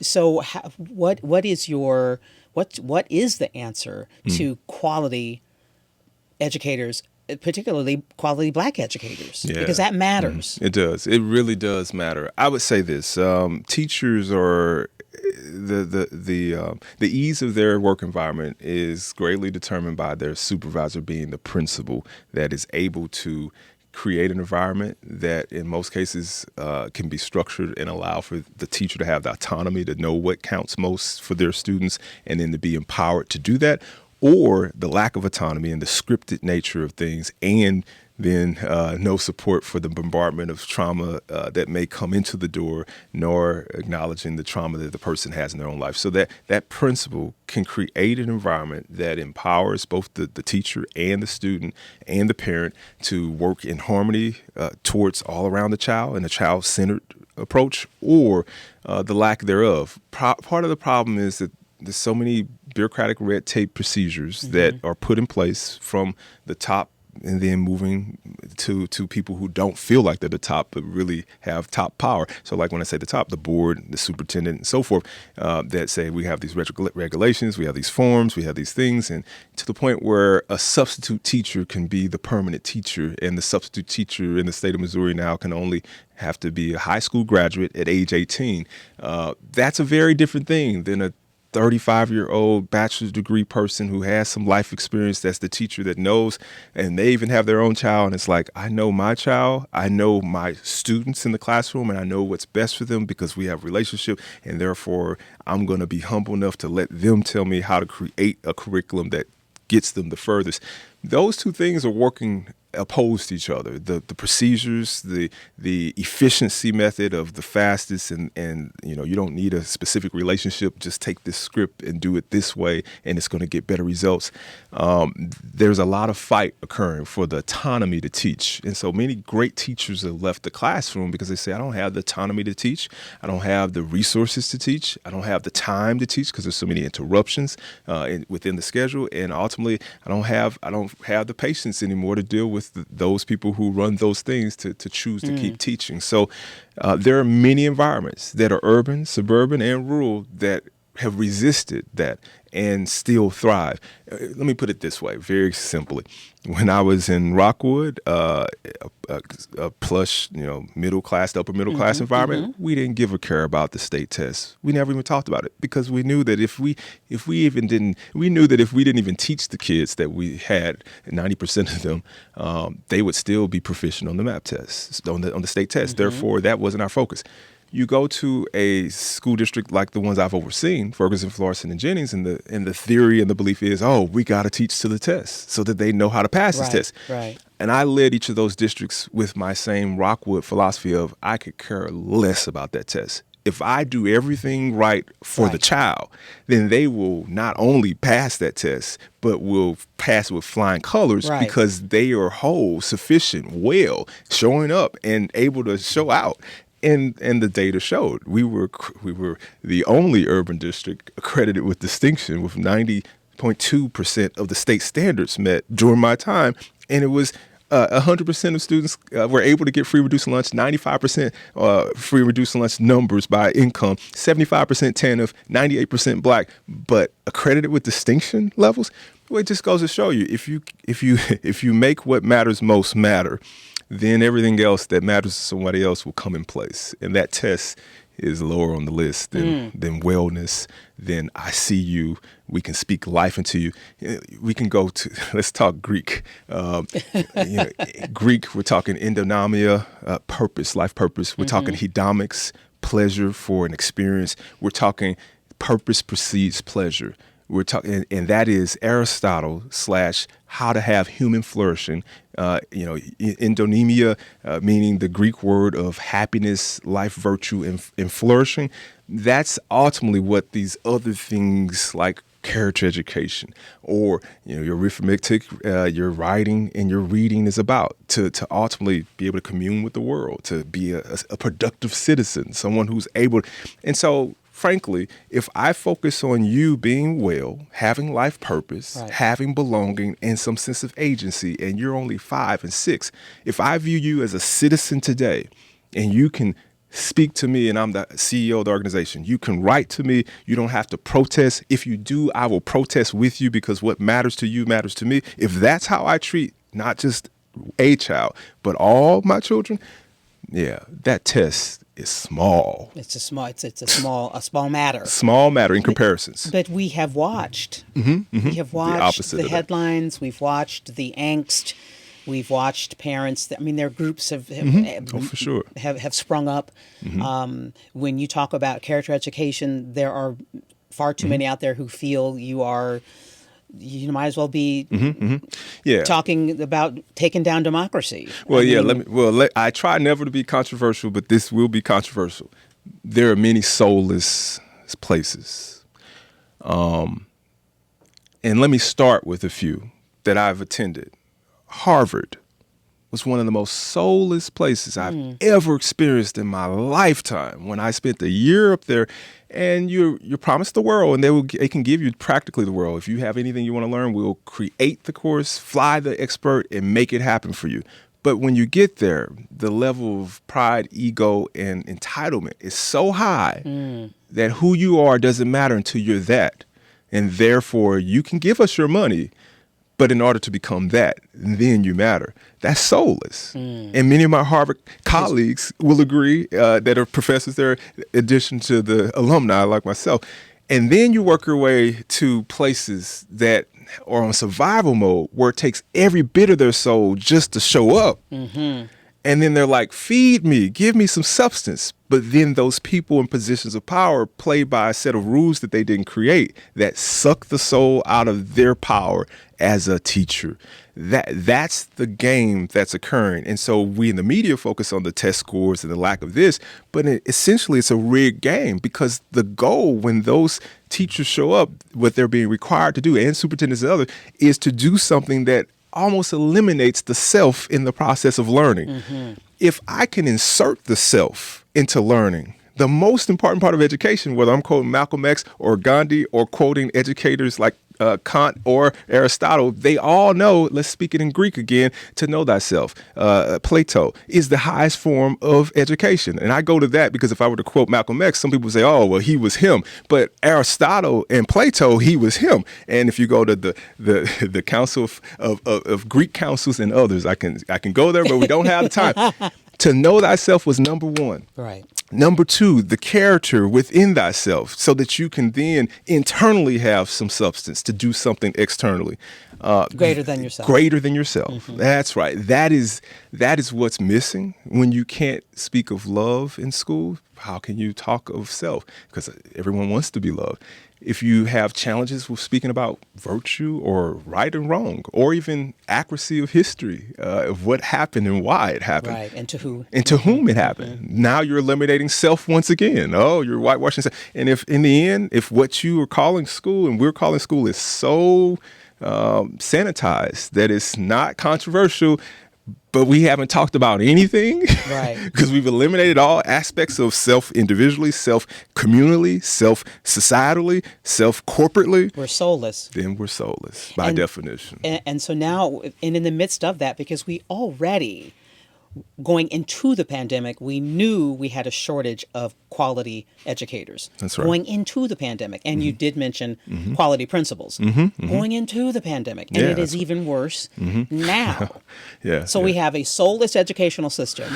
So, what is the answer to quality educators? Particularly quality Black educators, because that matters. It does. It really does matter. I would say this: teachers are the ease of their work environment is greatly determined by their supervisor being the principal that is able to create an environment that in most cases can be structured and allow for the teacher to have the autonomy to know what counts most for their students and then to be empowered to do that, or the lack of autonomy and the scripted nature of things, and then no support for the bombardment of trauma that may come into the door, nor acknowledging the trauma that the person has in their own life. So that principle can create an environment that empowers both the teacher and the student and the parent to work in harmony towards all around the child and a child-centered approach, or the lack thereof. Part of the problem is that there's so many bureaucratic red tape procedures that are put in place from the top and then moving to people who don't feel like they're the top but really have top power. So like when I say the top, the board, the superintendent, and so forth, that say we have these regulations, we have these forms, we have these things, and to the point where a substitute teacher can be the permanent teacher, and the substitute teacher in the state of Missouri now can only have to be a high school graduate at age 18. That's a very different thing than a 35-year-old bachelor's degree person who has some life experience that's the teacher that knows, and they even have their own child. And it's like, I know my child, I know my students in the classroom, and I know what's best for them because we have a relationship. And therefore, I'm going to be humble enough to let them tell me how to create a curriculum that gets them the furthest. Those two things are working opposed to each other. The procedures, the efficiency method of the fastest, and you don't need a specific relationship. Just take this script and do it this way, and it's going to get better results. There's a lot of fight occurring for the autonomy to teach, and so many great teachers have left the classroom because they say, I don't have the autonomy to teach. I don't have the resources to teach. I don't have the time to teach because there's so many interruptions within the schedule, and ultimately, I don't have the patience anymore to deal with those people who run those things to choose to keep teaching. So there are many environments that are urban, suburban, and rural that have resisted that and still thrive. Let me put it this way, very simply. When I was in Rockwood, a plush, middle class, upper middle class environment, we didn't give a care about the state tests. We never even talked about it because we knew that if we didn't even teach the kids that we had 90% of them, they would still be proficient on the MAP tests, on the state test. Therefore, that wasn't our focus. You go to a school district like the ones I've overseen, Ferguson, Florissant, and Jennings, and the theory and the belief is, we got to teach to the test so that they know how to pass this test. Right. And I led each of those districts with my same Rockwood philosophy of I could care less about that test. If I do everything right for the child, then they will not only pass that test, but will pass with flying colors because they are whole, sufficient, well, showing up and able to show out. And the data showed we were the only urban district accredited with distinction with 90.2% of the state standards met during my time. And it was 100% of students were able to get free reduced lunch, 95% free reduced lunch numbers by income, 75% TANF, 98% Black, but accredited with distinction levels. Well, it just goes to show you if you make what matters most matter, then everything else that matters to somebody else will come in place. And that test is lower on the list than wellness, than I see you. We can speak life into you. We can go to, let's talk Greek. Greek, we're talking endonymia, purpose, life purpose. We're talking hedonics, pleasure for an experience. We're talking purpose precedes pleasure. We're talking, and that is Aristotle / how to have human flourishing. Endonymia, meaning the Greek word of happiness, life, virtue, and flourishing. That's ultimately what these other things like character education or your arithmetic, your writing and your reading is about to ultimately be able to commune with the world, to be a productive citizen, someone who's able. And so, frankly, if I focus on you being well, having life purpose, having belonging, and some sense of agency, and you're only 5 and 6, if I view you as a citizen today, and you can speak to me, and I'm the CEO of the organization, you can write to me, you don't have to protest. If you do, I will protest with you because what matters to you matters to me. If that's how I treat not just a child, but all my children, that test is small. It's a small matter. Small matter in comparisons. But we have watched. We have watched the headlines. We've watched the angst. We've watched parents. Their groups have for sure have sprung up. When you talk about character education, there are far too many out there who feel you might as well be talking about taking down democracy. Well, I try never to be controversial, but this will be controversial. There are many soulless places. And let me start with a few that I've attended. Harvard was one of the most soulless places I've ever experienced in my lifetime when I spent a year up there. And you're promised the world, and they can give you practically the world. If you have anything you want to learn, we'll create the course, fly the expert, and make it happen for you. But when you get there, the level of pride, ego, and entitlement is so high that who you are doesn't matter until you're that. And therefore, you can give us your money, but in order to become that, then you matter. That's soulless. And many of my Harvard colleagues will agree that are professors there, in addition to the alumni like myself. And then you work your way to places that are on survival mode where it takes every bit of their soul just to show up. And then they're like, feed me, give me some substance. But then those people in positions of power play by a set of rules that they didn't create that suck the soul out of their power as a teacher. That's the game that's occurring. And so we in the media focus on the test scores and the lack of this, but essentially it's a rigged game because the goal when those teachers show up, what they're being required to do, and superintendents and others, is to do something that almost eliminates the self in the process of learning. If I can insert the self into learning, The most important part of education, whether I'm quoting Malcolm X or Gandhi or quoting educators like Kant or Aristotle, they all know, let's speak it in Greek again, to know thyself. Plato is the highest form of education. And I go to that because if I were to quote Malcolm X, some people say, oh, well, he was him. But Aristotle and Plato, he was him. And if you go to the council of Greek councils and others, I can go there, but we don't have the time. To know thyself was number one. Right. Number two, the character within thyself, so that you can then internally have some substance to do something externally. Greater than yourself. Greater than yourself. That's right. That is what's missing when you can't speak of love in school. How can you talk of self? Because everyone wants to be loved. If you have challenges with speaking about virtue or right and wrong, or even accuracy of history of what happened and why it happened. Right, and to who. And to whom it happened. Now you're eliminating self once again. Oh, you're whitewashing self. And if in the end, if what you are calling school and we're calling school is so sanitized that it's not controversial, but we haven't talked about anything, right? Because we've eliminated all aspects of self individually, self communally, self societally, self corporately. We're soulless. Then we're soulless by definition. And so now, and in the midst of that, because we already, going into the pandemic, we knew we had a shortage of quality educators. That's right. Going into the pandemic. And you did mention quality principals. Going into the pandemic. And it is even worse now. So we have a soulless educational system.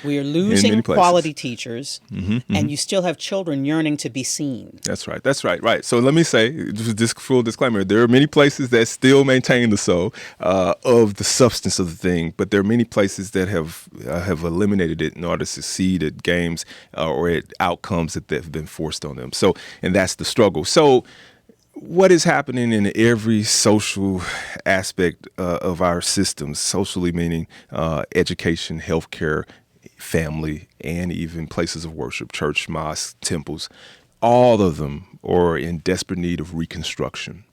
We are losing quality teachers. And you still have children yearning to be seen. That's right. That's right. Right. So let me say, just full disclaimer, there are many places that still maintain the soul of the substance of the thing, but there are many places that have eliminated it in order to succeed at games or at outcomes that have been forced on them. So, and that's the struggle. So what is happening in every social aspect of our systems, socially meaning education, healthcare, family, and even places of worship, church, mosques, temples, all of them are in desperate need of reconstruction.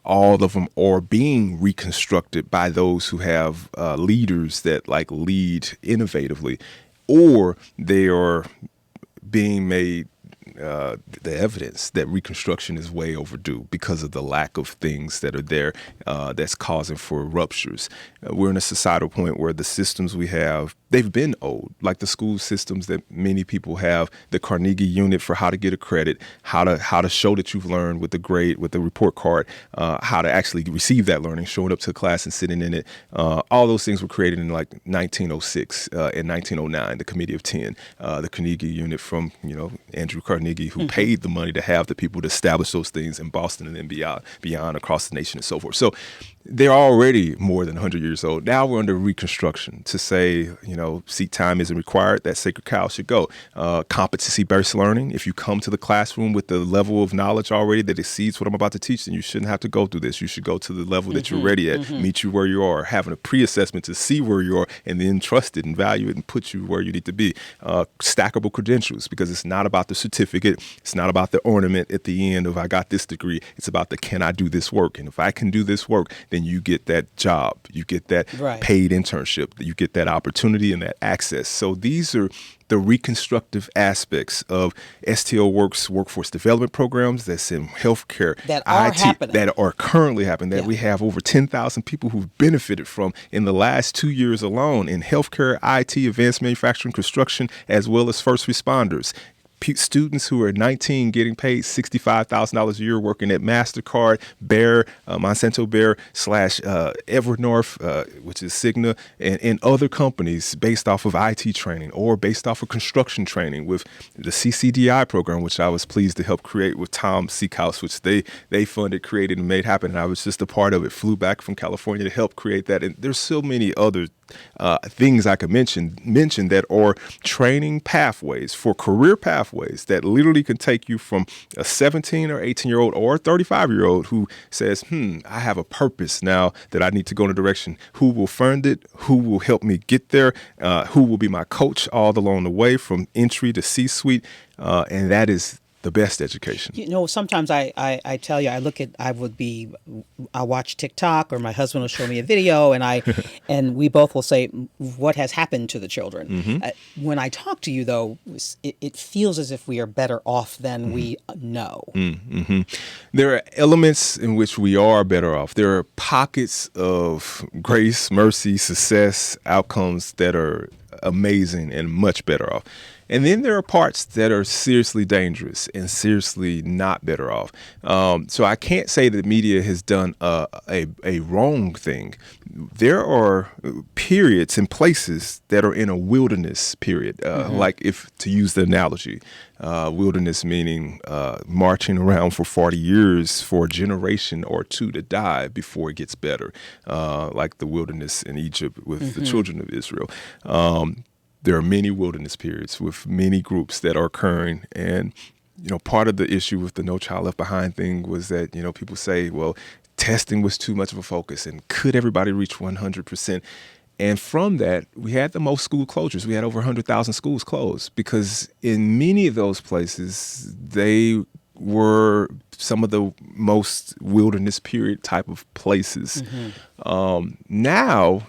All of them are being reconstructed by those who have leaders that lead innovatively, or they are being made the evidence that reconstruction is way overdue because of the lack of things that are there that's causing for ruptures. We're in a societal point where the systems we have, they've been old, like the school systems that many people have, the Carnegie unit for how to get a credit, how to show that you've learned with the grade, with the report card, how to actually receive that learning, showing up to class and sitting in it. All those things were created in 1906 and 1909, the Committee of 10, the Carnegie unit from, Andrew Carnegie, who paid the money to have the people to establish those things in Boston and then beyond across the nation and so forth. So they're already more than 100 years old. Now we're under reconstruction to say, seat time isn't required. That sacred cow should go. Competency-based learning. If you come to the classroom with the level of knowledge already that exceeds what I'm about to teach, then you shouldn't have to go through this. You should go to the level that you're ready at, meet you where you are, having a pre-assessment to see where you are, and then trust it and value it and put you where you need to be. Stackable credentials, because it's not about the certificate. It's not about the ornament at the end of I got this degree. It's about the can I do this work? And if I can do this work, then you get that job, you get that paid internship, you get that opportunity and that access. So these are the reconstructive aspects of STL Works workforce development programs that's in healthcare, that are IT, happening. that are currently happening, that we have over 10,000 people who've benefited from in the last 2 years alone in healthcare, IT, advanced manufacturing, construction, as well as first responders. Students who are 19 getting paid $65,000 a year working at MasterCard, Bayer, Monsanto Bayer / Evernorth, which is Cigna, and other companies based off of IT training or based off of construction training with the CCDI program, which I was pleased to help create with Tom Seekhouse, which they funded, created, and made happen. And I was just a part of it, flew back from California to help create that. And there's so many other things I could mention that are training pathways for career pathways that literally can take you from a 17 or 18-year-old or a 35-year-old who says, I have a purpose now that I need to go in a direction. Who will fund it? Who will help me get there? Who will be my coach all along the way from entry to C-suite? And that is the best education. Sometimes I tell you, I watch TikTok, or my husband will show me a video, and we both will say, what has happened to the children? When I talk to you, though, it feels as if we are better off than we know. There are elements in which we are better off. There are pockets of grace, mercy, success, outcomes that are amazing and much better off. And then there are parts that are seriously dangerous and seriously not better off. So I can't say that media has done a wrong thing. There are periods and places that are in a wilderness period, like if to use the analogy, wilderness meaning marching around for 40 years for a generation or two to die before it gets better, like the wilderness in Egypt with the children of Israel. There are many wilderness periods with many groups that are occurring. And, part of the issue with the No Child Left Behind thing was that, people say, well, testing was too much of a focus, and could everybody reach 100%? And from that, we had the most school closures. We had over 100,000 schools closed because in many of those places, they were some of the most wilderness period type of places. Now,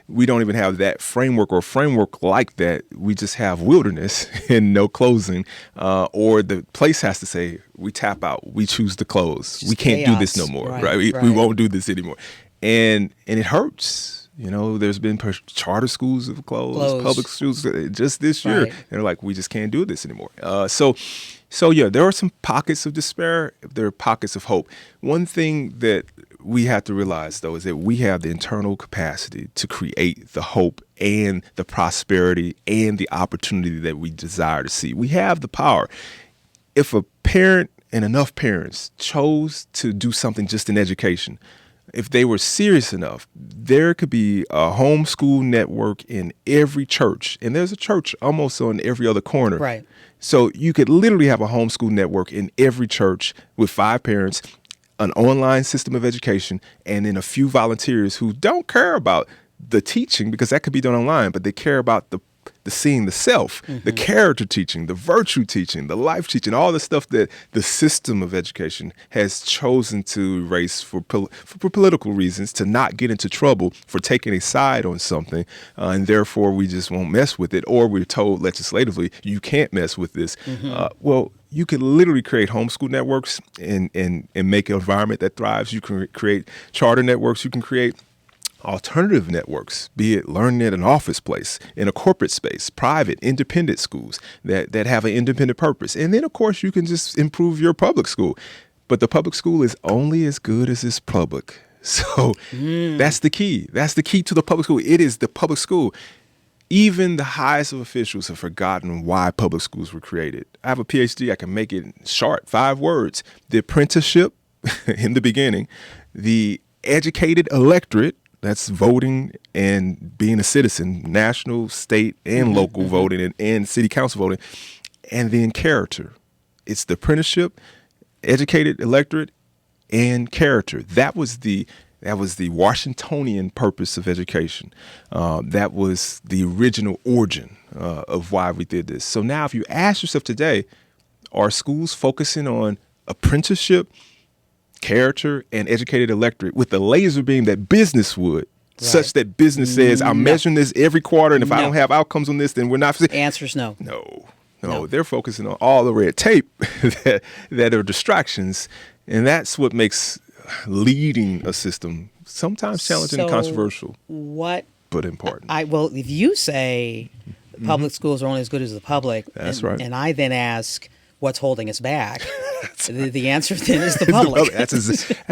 we don't even have that framework or framework like that. We just have wilderness and no closing, or the place has to say, we tap out, we choose to close. We can't do this no more, right? We won't do this anymore. And it hurts. There's been charter schools have closed, public schools just this year. And they're like, we just can't do this anymore. So yeah, there are some pockets of despair. There are pockets of hope. One thing that we have to realize, though, is that we have the internal capacity to create the hope and the prosperity and the opportunity that we desire to see. We have the power. If a parent and enough parents chose to do something just in education, if they were serious enough, there could be a homeschool network in every church. And there's a church almost on every other corner. Right. So you could literally have a homeschool network in every church with 5 parents, an online system of education, and then a few volunteers who don't care about the teaching because that could be done online, but they care about the seeing the self, the character teaching, the virtue teaching, the life teaching, all the stuff that the system of education has chosen to erase for political reasons, to not get into trouble for taking a side on something, and therefore we just won't mess with it, or we're told legislatively, you can't mess with this. Well, you can literally create homeschool networks and make an environment that thrives. You can create charter networks. You can create alternative networks, be it learning at an office place, in a corporate space, private, independent schools that have an independent purpose. And then, of course, you can just improve your public school. But the public school is only as good as its public. So that's the key. That's the key to the public school. It is the public school. Even the highest of officials have forgotten why public schools were created. I have a PhD. I can make it short, 5 words. The apprenticeship in the beginning, the educated electorate, that's voting and being a citizen, national, state, and local voting and city council voting, and then character. It's the apprenticeship, educated electorate, and character. That was the Washingtonian purpose of education. That was the original origin of why we did this. So now if you ask yourself today, are schools focusing on apprenticeship, character, and educated electorate with the laser beam that business would, such that business says, I'm measuring this every quarter, and if I don't have outcomes on this, then we're not. The answer is no. No, they're focusing on all the red tape that are distractions, and that's what makes leading a system sometimes challenging and controversial. But important. Well, if you say public schools are only as good as the public, that's right. And I then ask, what's holding us back? The answer then is the public. That's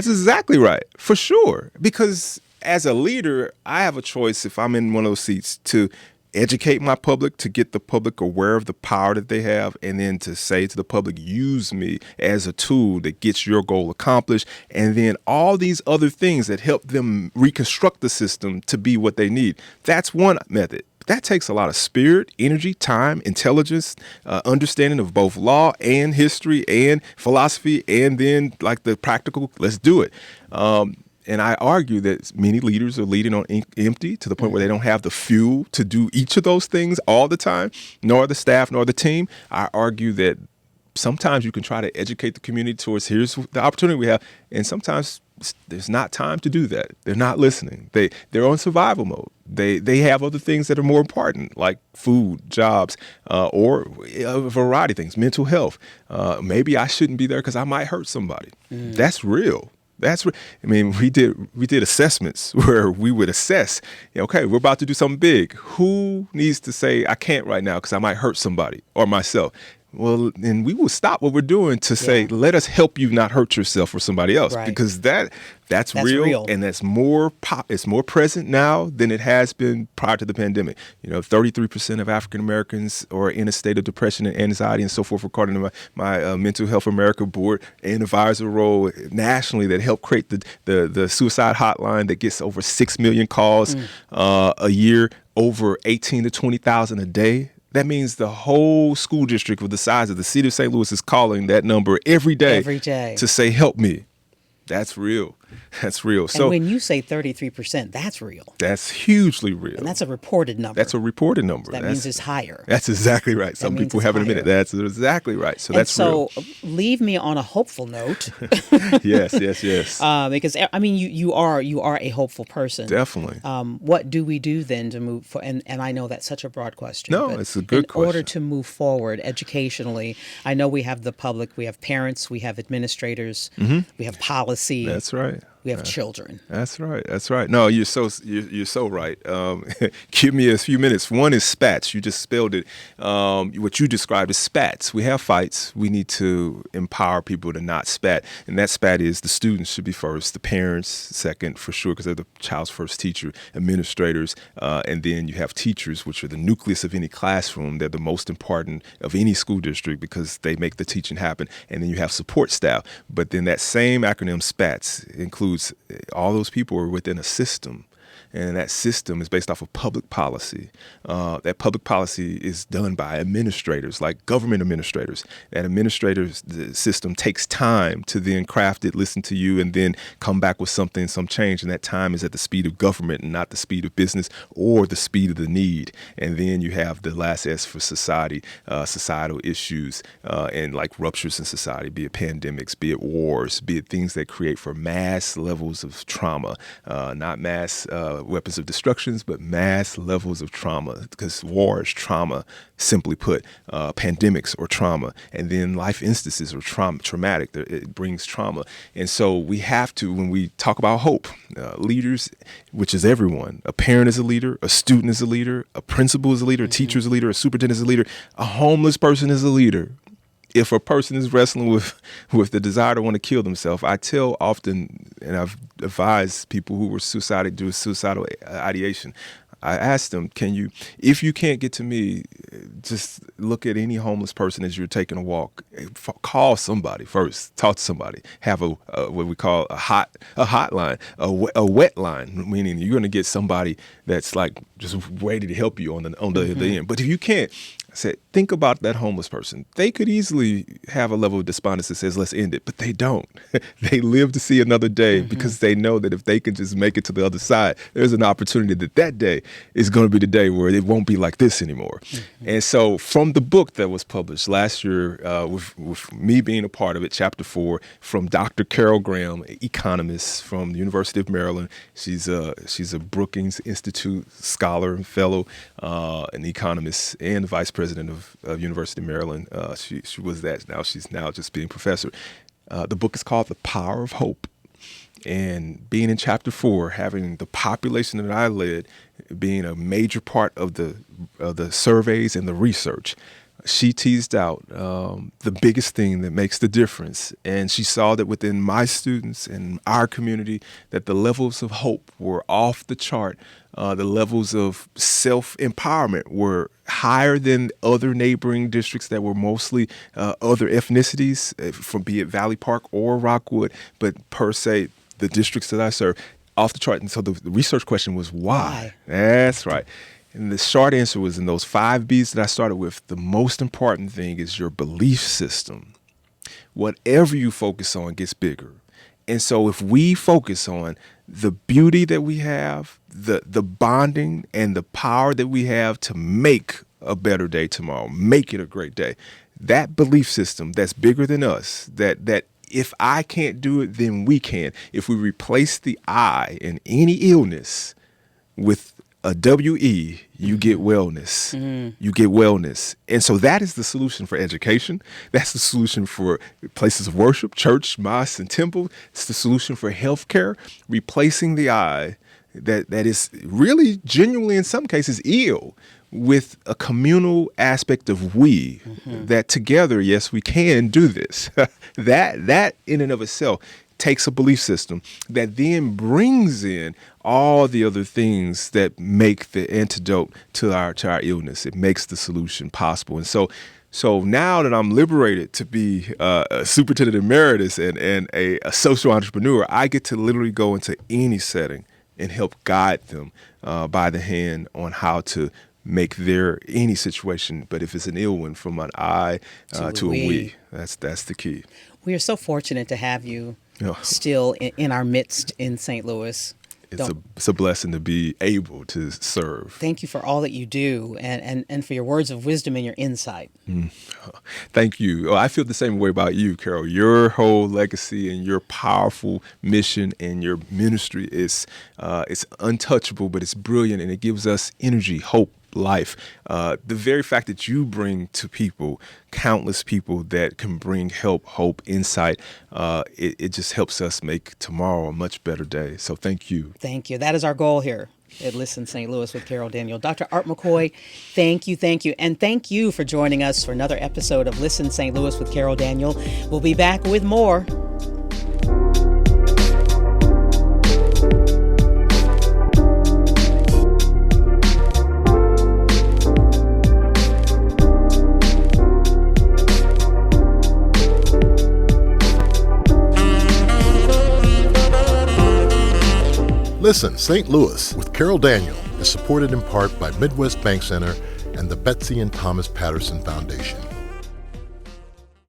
exactly right, for sure. Because as a leader, I have a choice if I'm in one of those seats to educate my public, to get the public aware of the power that they have, and then to say to the public, use me as a tool that gets your goal accomplished, and then all these other things that help them reconstruct the system to be what they need. That's one method. That takes a lot of spirit, energy, time, intelligence, understanding of both law and history and philosophy, and then like the practical, let's do it. And I argue that many leaders are leading on empty to the point where they don't have the fuel to do each of those things all the time, nor the staff, nor the team. I argue that sometimes you can try to educate the community towards here's the opportunity we have, and sometimes there's not time to do that. They're not listening. They're on survival mode. They have other things that are more important, like food, jobs, or a variety of things, mental health. Maybe I shouldn't be there because I might hurt somebody. That's real. I mean, we did assessments where we would assess, okay, we're about to do something big. Who needs to say, I can't right now because I might hurt somebody or myself? Well, then we will stop what we're doing to say, let us help you not hurt yourself or somebody else, because that's real, and that's it's more present now than it has been prior to the pandemic. 33% of African Americans are in a state of depression and anxiety and so forth, according to my Mental Health America board and advisor role nationally that helped create the suicide hotline that gets over 6 million calls a year, over 18 to 20,000 a day. That means the whole school district with the size of the city of St. Louis is calling that number every day to say, help me. That's real. That's real. And when you say 33%, that's real. That's hugely real. And that's a reported number. That's a reported number. That means it's higher. That's exactly right. Some people haven't admitted that's exactly right. So that's real. So leave me on a hopeful note. Yes. Because I mean, you are a hopeful person. Definitely. What do we do then to move for? And I know that's such a broad question. No, it's a good question. In order to move forward educationally, I know we have the public, we have parents, we have administrators, we have policy. That's right. We have children. That's right. No, you're so right. Give me a few minutes. One is spats. You just spelled it. What you described as spats. We have fights. We need to empower people to not spat. And that spat is the students should be first, the parents second for sure, because they're the child's first teacher, administrators, and then you have teachers, which are the nucleus of any classroom. They're the most important of any school district because they make the teaching happen. And then you have support staff. But then that same acronym SPATS includes all those people are within a system. And that system is based off of public policy. That public policy is done by administrators, like government administrators. That administrators the system takes time to then craft it, listen to you, and then come back with something, some change. And that time is at the speed of government and not the speed of business or the speed of the need. And then you have the last S for society, societal issues, and like ruptures in society, be it pandemics, be it wars, be it things that create for mass levels of trauma, not mass weapons of destructions, but mass levels of trauma, because war is trauma, simply put, pandemics or trauma, and then life instances are traumatic. It brings trauma. And so we have to, when we talk about hope, leaders, which is everyone, a parent is a leader, a student is a leader, a principal is a leader, a teacher is a leader, a superintendent is a leader, a homeless person is a leader. If a person is wrestling with the desire to want to kill themselves, I tell often, and I've advised people who were do suicidal ideation, I ask them, if you can't get to me, just look at any homeless person as you're taking a walk. Call somebody first. Talk to somebody. Have what we call a hotline, a wet line, meaning you're going to get somebody that's like just ready to help you on the end. But if you can't, I said, think about that homeless person. They could easily have a level of despondency that says, let's end it, but they don't. They live to see another day because they know that if they can just make it to the other side, there's an opportunity that day is going to be the day where it won't be like this anymore. And so from the book that was published last year, with me being a part of it, Chapter 4, from Dr. Carol Graham, economist from the University of Maryland. She's a Brookings Institute scholar and fellow, an economist, and the vice president of University of Maryland. She was that. Now she's just being professor. The book is called The Power of Hope. And being in Chapter 4, having the population that I led being a major part of the surveys and the research, she teased out the biggest thing that makes the difference. And she saw that within my students and our community, that the levels of hope were off the chart. The levels of self-empowerment were higher than other neighboring districts that were mostly other ethnicities, from be it Valley Park or Rockwood, but per se, the districts that I serve, off the chart. And so the research question was why? That's right. And the short answer was in those 5 B's that I started with, the most important thing is your belief system. Whatever you focus on gets bigger. And so if we focus on the beauty that we have, the bonding and the power that we have to make a better day tomorrow, make it a great day, that belief system that's bigger than us, that if I can't do it, then we can. If we replace the I in any illness with a WE, you get wellness. You get wellness. And so that is the solution for education. That's the solution for places of worship, church, mosque, and temple. It's the solution for healthcare, replacing the I that is really genuinely in some cases ill with a communal aspect of we, that together, yes, we can do this. That in and of itself takes a belief system that then brings in all the other things that make the antidote to our illness. It makes the solution possible. And so now that I'm liberated to be a superintendent emeritus and a social entrepreneur, I get to literally go into any setting and help guide them by the hand on how to make their any situation, but if it's an ill one, from an I to a we. That's the key. We are so fortunate to have you Yeah. still in our midst in St. Louis. It's a blessing to be able to serve. Thank you for all that you do and for your words of wisdom and your insight. Thank you. Oh, I feel the same way about you, Carol. Your whole legacy and your powerful mission and your ministry is it's untouchable, but it's brilliant, and it gives us energy, hope, life. The very fact that you bring to people, countless people that can bring help, hope, insight, it just helps us make tomorrow a much better day. So thank you. Thank you. That is our goal here at Listen St. Louis with Carol Daniel. Dr. Art McCoy, thank you. And thank you for joining us for another episode of Listen St. Louis with Carol Daniel. We'll be back with more. Listen, St. Louis with Carol Daniel is supported in part by Midwest Bank Center and the Betsy and Thomas Patterson Foundation.